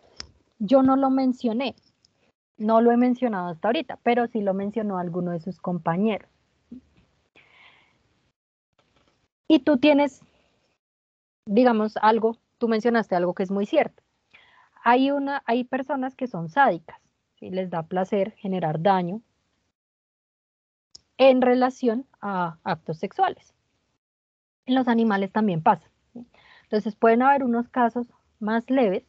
Yo no lo mencioné, no lo he mencionado hasta ahorita, pero sí lo mencionó alguno de sus compañeros. Y tú tienes, digamos, algo, tú mencionaste algo que es muy cierto. Hay personas que son sádicas, ¿sí? Les da placer generar daño en relación a actos sexuales. En los animales también pasa, ¿sí? Entonces pueden haber unos casos más leves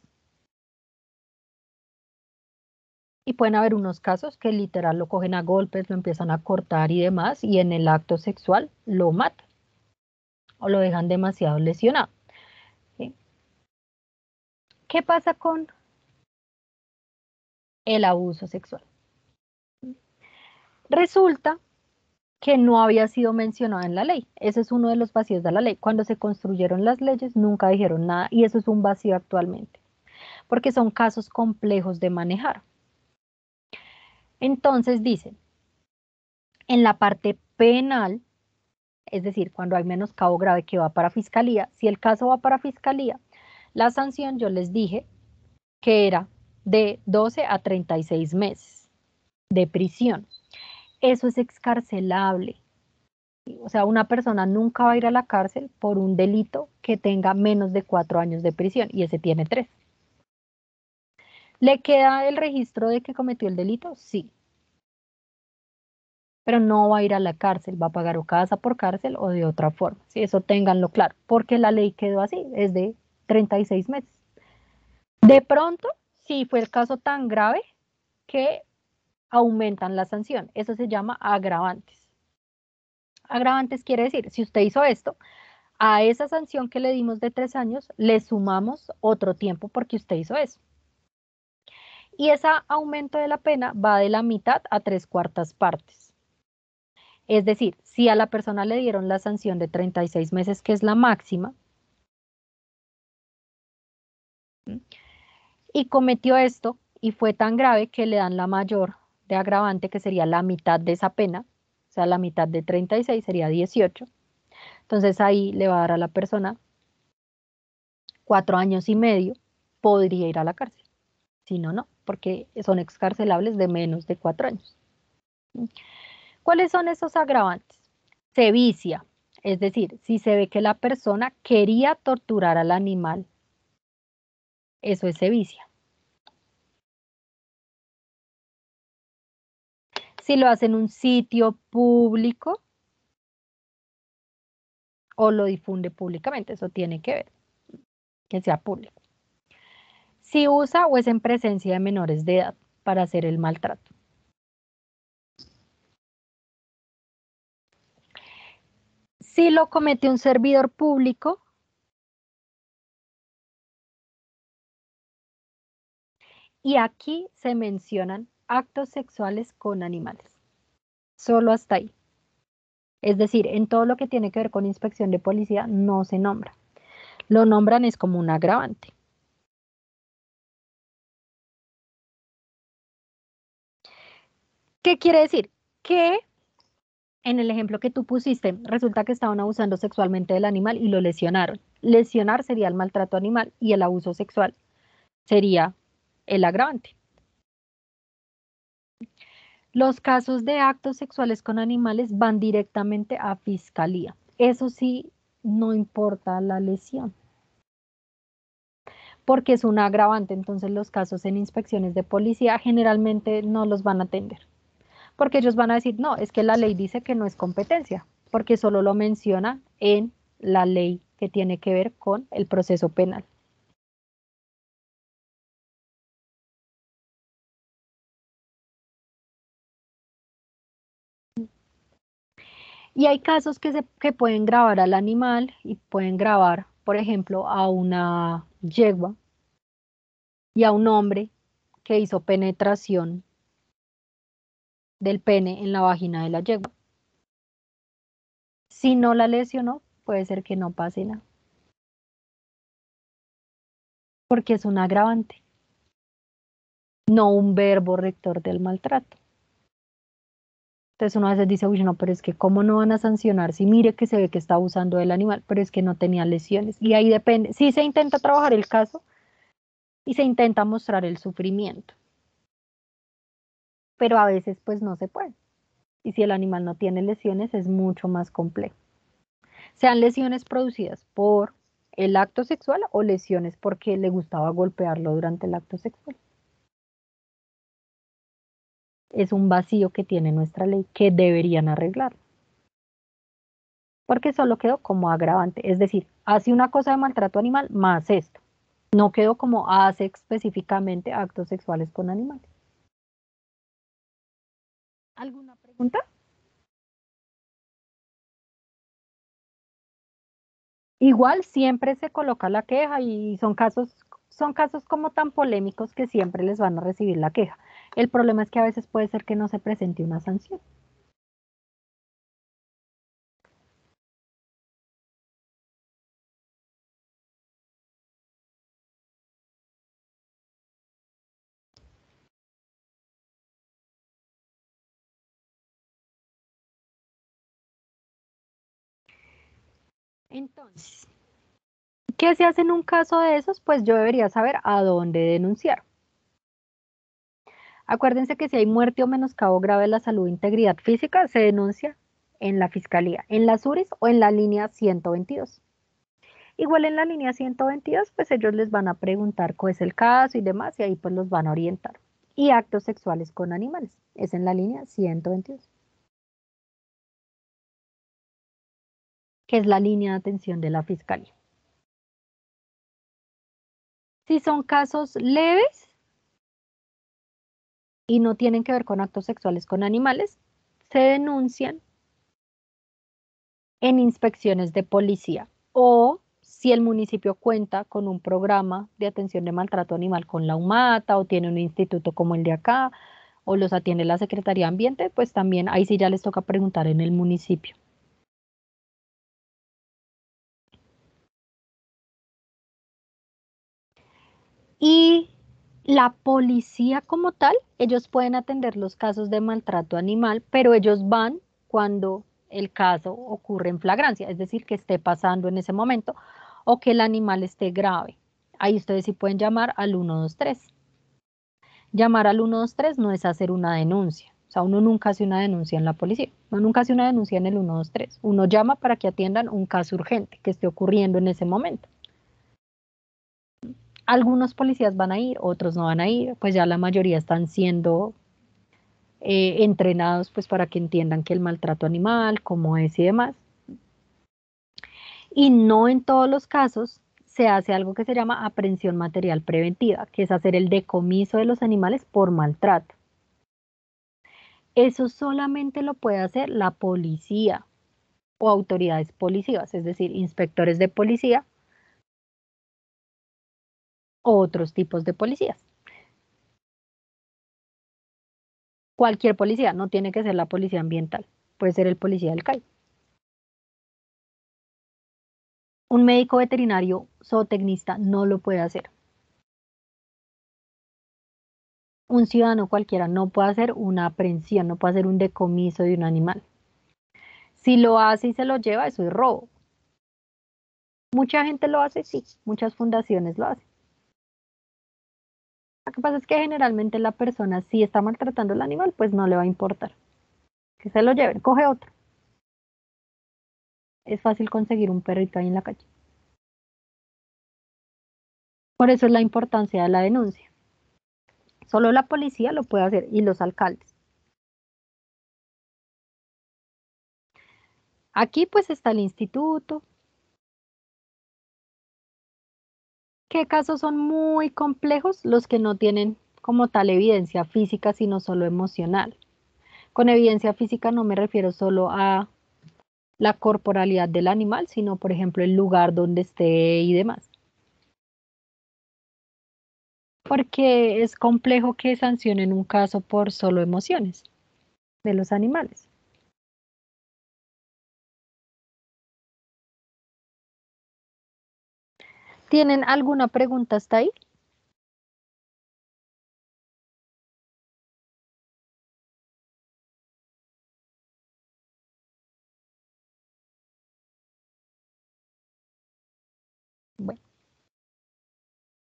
y pueden haber unos casos que literal lo cogen a golpes, lo empiezan a cortar y demás, y en el acto sexual lo matan o lo dejan demasiado lesionado, ¿sí? ¿Qué pasa con el abuso sexual? Resulta que no había sido mencionado en la ley. Ese es uno de los vacíos de la ley. Cuando se construyeron las leyes nunca dijeron nada y eso es un vacío actualmente, porque son casos complejos de manejar. Entonces dicen, en la parte penal, es decir, cuando hay menoscabo grave que va para fiscalía, si el caso va para fiscalía, la sanción yo les dije que era de 12 a 36 meses de prisión. Eso es excarcelable. O sea, una persona nunca va a ir a la cárcel por un delito que tenga menos de 4 años de prisión y ese tiene 3. ¿Le queda el registro de que cometió el delito? Sí. Pero no va a ir a la cárcel, va a pagar o casa por cárcel o de otra forma. Sí, eso ténganlo claro, porque la ley quedó así, es de 36 meses. De pronto, sí fue el caso tan grave que aumentan la sanción. Eso se llama agravantes. Agravantes quiere decir, si usted hizo esto, a esa sanción que le dimos de 3 años, le sumamos otro tiempo porque usted hizo eso. Y ese aumento de la pena va de la mitad a 3/4 partes. Es decir, si a la persona le dieron la sanción de 36 meses, que es la máxima, y cometió esto y fue tan grave que le dan la mayor de agravante, que sería la mitad de esa pena, o sea, la mitad de 36 sería 18. Entonces ahí le va a dar a la persona 4 años y medio, podría ir a la cárcel. Si no, no, porque son excarcelables de menos de 4 años. ¿Cuáles son esos agravantes? Sevicia, es decir, si se ve que la persona quería torturar al animal, eso es sevicia. Si lo hace en un sitio público o lo difunde públicamente, eso tiene que ver, que sea público. Si usa o es en presencia de menores de edad para hacer el maltrato. Si lo comete un servidor público, y aquí se mencionan actos sexuales con animales. Solo hasta ahí. Es decir, en todo lo que tiene que ver con inspección de policía no se nombra. Lo nombran es como un agravante. ¿Qué quiere decir? Que en el ejemplo que tú pusiste, resulta que estaban abusando sexualmente del animal y lo lesionaron. Lesionar sería el maltrato animal y el abuso sexual sería el agravante. Los casos de actos sexuales con animales van directamente a fiscalía. Eso sí, no importa la lesión, porque es un agravante. Entonces los casos en inspecciones de policía generalmente no los van a atender, porque ellos van a decir, no, es que la ley dice que no es competencia, porque solo lo menciona en la ley que tiene que ver con el proceso penal. Y hay casos que pueden grabar al animal y pueden grabar, por ejemplo, a una yegua y a un hombre que hizo penetración del pene en la vagina de la yegua. Si no la lesionó, puede ser que no pase nada, porque es un agravante, no un verbo rector del maltrato. Entonces uno a veces dice, uy, no, pero es que ¿cómo no van a sancionar si mire que se ve que está abusando del animal, pero es que no tenía lesiones? Y ahí depende, sí se intenta trabajar el caso y se intenta mostrar el sufrimiento, pero a veces pues no se puede. Y si el animal no tiene lesiones es mucho más complejo. Sean lesiones producidas por el acto sexual o lesiones porque le gustaba golpearlo durante el acto sexual. Es un vacío que tiene nuestra ley que deberían arreglar. Porque solo quedó como agravante, es decir, hace una cosa de maltrato animal más esto. No quedó como hace específicamente actos sexuales con animales. ¿Alguna pregunta? Igual siempre se coloca la queja y son casos como tan polémicos que siempre les van a recibir la queja. El problema es que a veces puede ser que no se presente una sanción. Entonces, ¿qué se hace en un caso de esos? Pues yo debería saber a dónde denunciar. Acuérdense que si hay muerte o menoscabo grave de la salud e integridad física, se denuncia en la fiscalía, en las URIs o en la línea 122. Igual en la línea 122, pues ellos les van a preguntar cuál es el caso y demás, y ahí pues los van a orientar. Y actos sexuales con animales, es en la línea 122, que es la línea de atención de la fiscalía. Si son casos leves y no tienen que ver con actos sexuales con animales, se denuncian en inspecciones de policía o si el municipio cuenta con un programa de atención de maltrato animal con la UMATA o tiene un instituto como el de acá o los atiende la Secretaría de Ambiente, pues también ahí sí ya les toca preguntar en el municipio. Y la policía como tal, ellos pueden atender los casos de maltrato animal, pero ellos van cuando el caso ocurre en flagrancia, es decir, que esté pasando en ese momento o que el animal esté grave. Ahí ustedes sí pueden llamar al 123. Llamar al 123 no es hacer una denuncia. O sea, uno nunca hace una denuncia en la policía. Uno nunca hace una denuncia en el 123. Uno llama para que atiendan un caso urgente que esté ocurriendo en ese momento. Algunos policías van a ir, otros no van a ir, pues ya la mayoría están siendo entrenados pues para que entiendan que el maltrato animal, cómo es y demás. Y no en todos los casos se hace algo que se llama aprehensión material preventiva, que es hacer el decomiso de los animales por maltrato. Eso solamente lo puede hacer la policía o autoridades policivas, es decir, inspectores de policía o otros tipos de policías. Cualquier policía, no tiene que ser la policía ambiental, puede ser el policía del CAI. Un médico veterinario zootecnista no lo puede hacer. Un ciudadano cualquiera no puede hacer una aprehensión, no puede hacer un decomiso de un animal. Si lo hace y se lo lleva, eso es robo. Mucha gente lo hace, sí, muchas fundaciones lo hacen. Lo que pasa es que generalmente la persona, si está maltratando al animal, pues no le va a importar. Que se lo lleven, coge otro. Es fácil conseguir un perrito ahí en la calle. Por eso es la importancia de la denuncia. Solo la policía lo puede hacer y los alcaldes. Aquí pues está el instituto. ¿Qué casos son muy complejos? Los que no tienen como tal evidencia física, sino solo emocional. Con evidencia física no me refiero solo a la corporalidad del animal, sino por ejemplo el lugar donde esté y demás. Porque es complejo que sancionen un caso por solo emociones de los animales. ¿Tienen alguna pregunta hasta ahí? Bueno,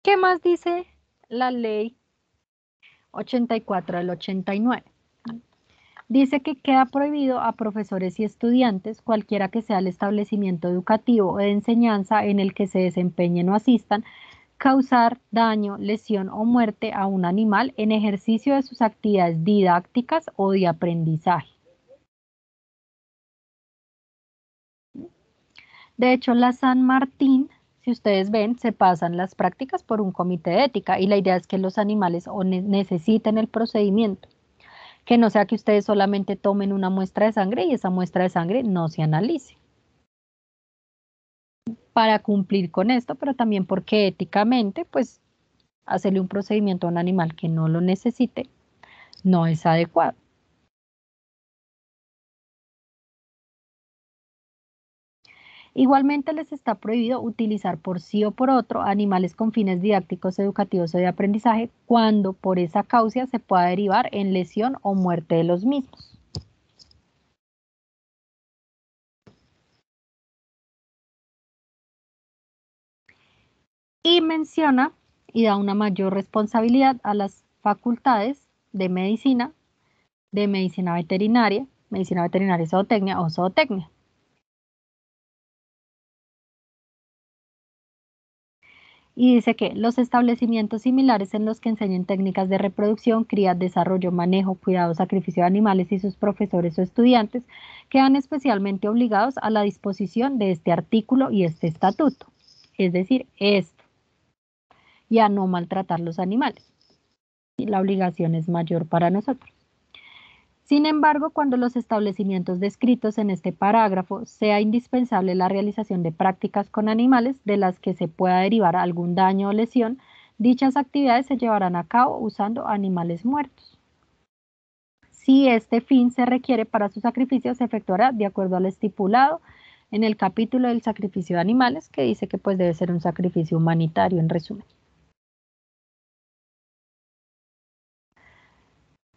¿qué más dice la ley 84 del 89? Dice que queda prohibido a profesores y estudiantes, cualquiera que sea el establecimiento educativo o de enseñanza en el que se desempeñen o asistan, causar daño, lesión o muerte a un animal en ejercicio de sus actividades didácticas o de aprendizaje. De hecho, la San Martín, si ustedes ven, se pasan las prácticas por un comité de ética y la idea es que los animales necesiten el procedimiento, que no sea que ustedes solamente tomen una muestra de sangre y esa muestra de sangre no se analice. Para cumplir con esto, pero también porque éticamente, pues, hacerle un procedimiento a un animal que no lo necesite no es adecuado. Igualmente les está prohibido utilizar por sí o por otro animales con fines didácticos, educativos o de aprendizaje cuando por esa causa se pueda derivar en lesión o muerte de los mismos. Y menciona y da una mayor responsabilidad a las facultades de medicina veterinaria y zootecnia o zootecnia. Y dice que los establecimientos similares en los que enseñen técnicas de reproducción, cría, desarrollo, manejo, cuidado, sacrificio de animales y sus profesores o estudiantes quedan especialmente obligados a la disposición de este artículo y este estatuto, es decir, esto, y a no maltratar los animales. Y la obligación es mayor para nosotros. Sin embargo, cuando los establecimientos descritos en este parágrafo sea indispensable la realización de prácticas con animales de las que se pueda derivar algún daño o lesión, dichas actividades se llevarán a cabo usando animales muertos. Si este fin se requiere para su sacrificio, se efectuará de acuerdo al estipulado en el capítulo del sacrificio de animales, que dice que pues debe ser un sacrificio humanitario en resumen.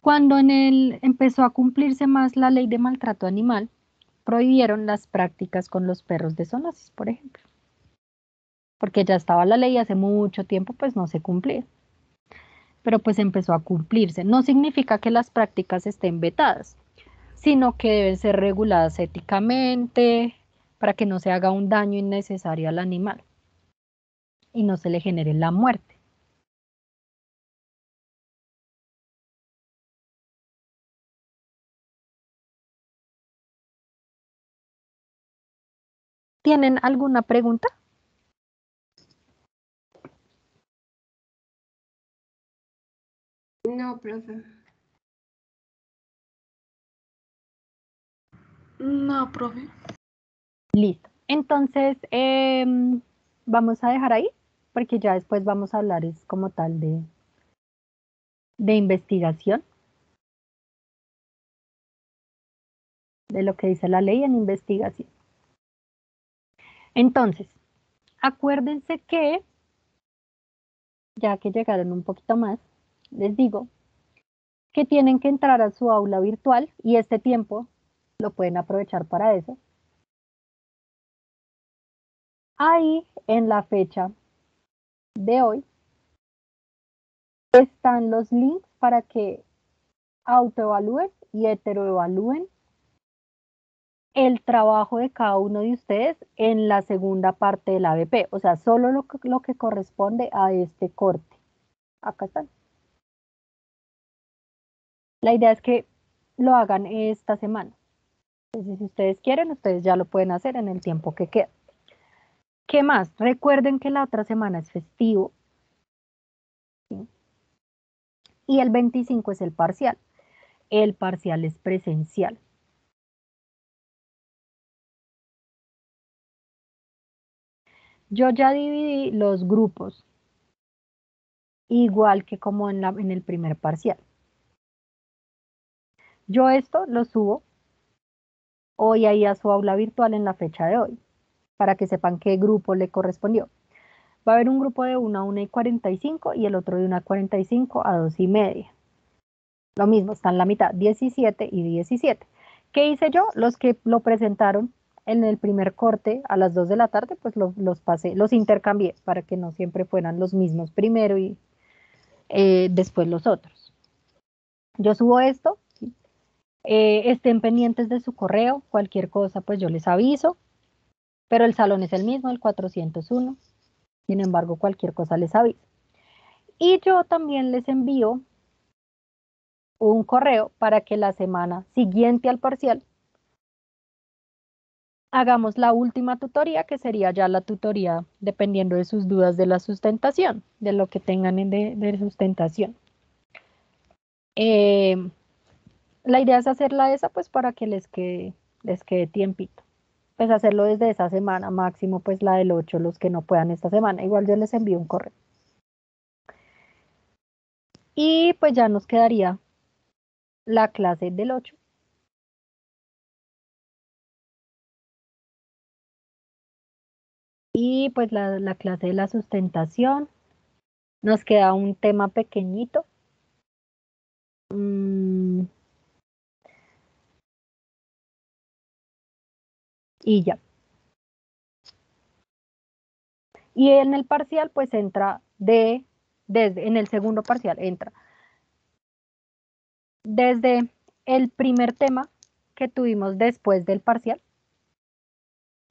Cuando empezó a cumplirse más la ley de maltrato animal, prohibieron las prácticas con los perros de zoonosis, por ejemplo. Porque ya estaba la ley hace mucho tiempo, pues no se cumplía. Pero pues empezó a cumplirse. No significa que las prácticas estén vetadas, sino que deben ser reguladas éticamente para que no se haga un daño innecesario al animal y no se le genere la muerte. ¿Tienen alguna pregunta? No, profe. No, profe. Listo. Entonces, vamos a dejar ahí, porque ya después vamos a hablar es como tal de investigación, de lo que dice la ley en investigación. Entonces, acuérdense que, ya que llegaron un poquito más, les digo que tienen que entrar a su aula virtual y este tiempo lo pueden aprovechar para eso. Ahí, en la fecha de hoy, están los links para que autoevalúen y heteroevalúen el trabajo de cada uno de ustedes en la segunda parte del ABP, o sea, solo lo que corresponde a este corte. Acá están. La idea es que lo hagan esta semana. Entonces, si ustedes quieren, ustedes ya lo pueden hacer en el tiempo que queda. ¿Qué más? Recuerden que la otra semana es festivo, ¿sí? Y el 25 es el parcial. El parcial es presencial. Yo ya dividí los grupos, igual que como en el primer parcial. Yo esto lo subo hoy ahí a su aula virtual en la fecha de hoy, para que sepan qué grupo le correspondió. Va a haber un grupo de 1 a 1:45 y el otro de 1:45 a 2:30. Lo mismo, están la mitad, 17 y 17. ¿Qué hice yo? Los que lo presentaron en el primer corte a las 2 de la tarde, pues los pasé, los intercambié para que no siempre fueran los mismos primero y después los otros. Yo subo esto, estén pendientes de su correo, cualquier cosa pues yo les aviso, pero el salón es el mismo, el 401, sin embargo cualquier cosa les aviso. Y yo también les envío un correo para que la semana siguiente al parcial hagamos la última tutoría, que sería ya la tutoría dependiendo de sus dudas de la sustentación, de lo que tengan de sustentación. La idea es hacerla esa pues para que les quede tiempito. Pues hacerlo desde esa semana, máximo pues la del 8, los que no puedan esta semana. Igual yo les envío un correo. Y pues ya nos quedaría la clase del 8. Y pues la clase de la sustentación. Nos queda un tema pequeñito. Y ya. Y en el parcial pues entra en el segundo parcial entra desde el primer tema que tuvimos después del parcial,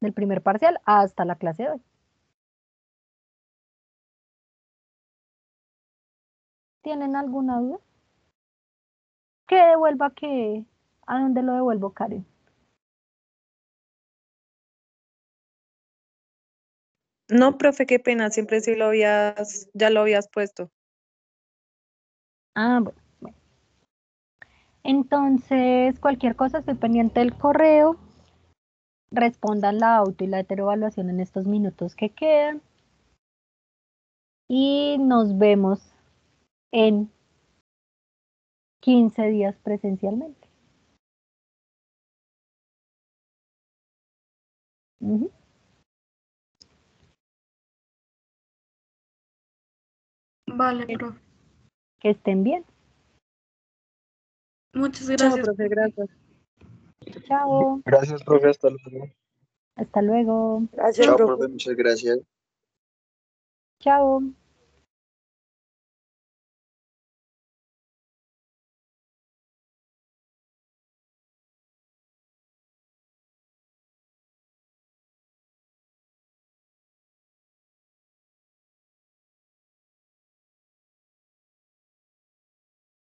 del primer parcial hasta la clase de hoy. ¿Tienen alguna duda? ¿Qué devuelva qué? ¿A dónde lo devuelvo, Karen? No, profe, qué pena, siempre sí ya lo habías puesto. Ah, bueno. Entonces, cualquier cosa, estoy pendiente del correo. Respondan la auto y la heteroevaluación en estos minutos que quedan. Y nos vemos en 15 días presencialmente. Ujú. Vale, profe. Que estén bien. Muchas Chao, gracias. profe, gracias. Chao. Gracias, profe, hasta luego. Hasta luego. Gracias, Chao, profe. profe, muchas gracias. Chao.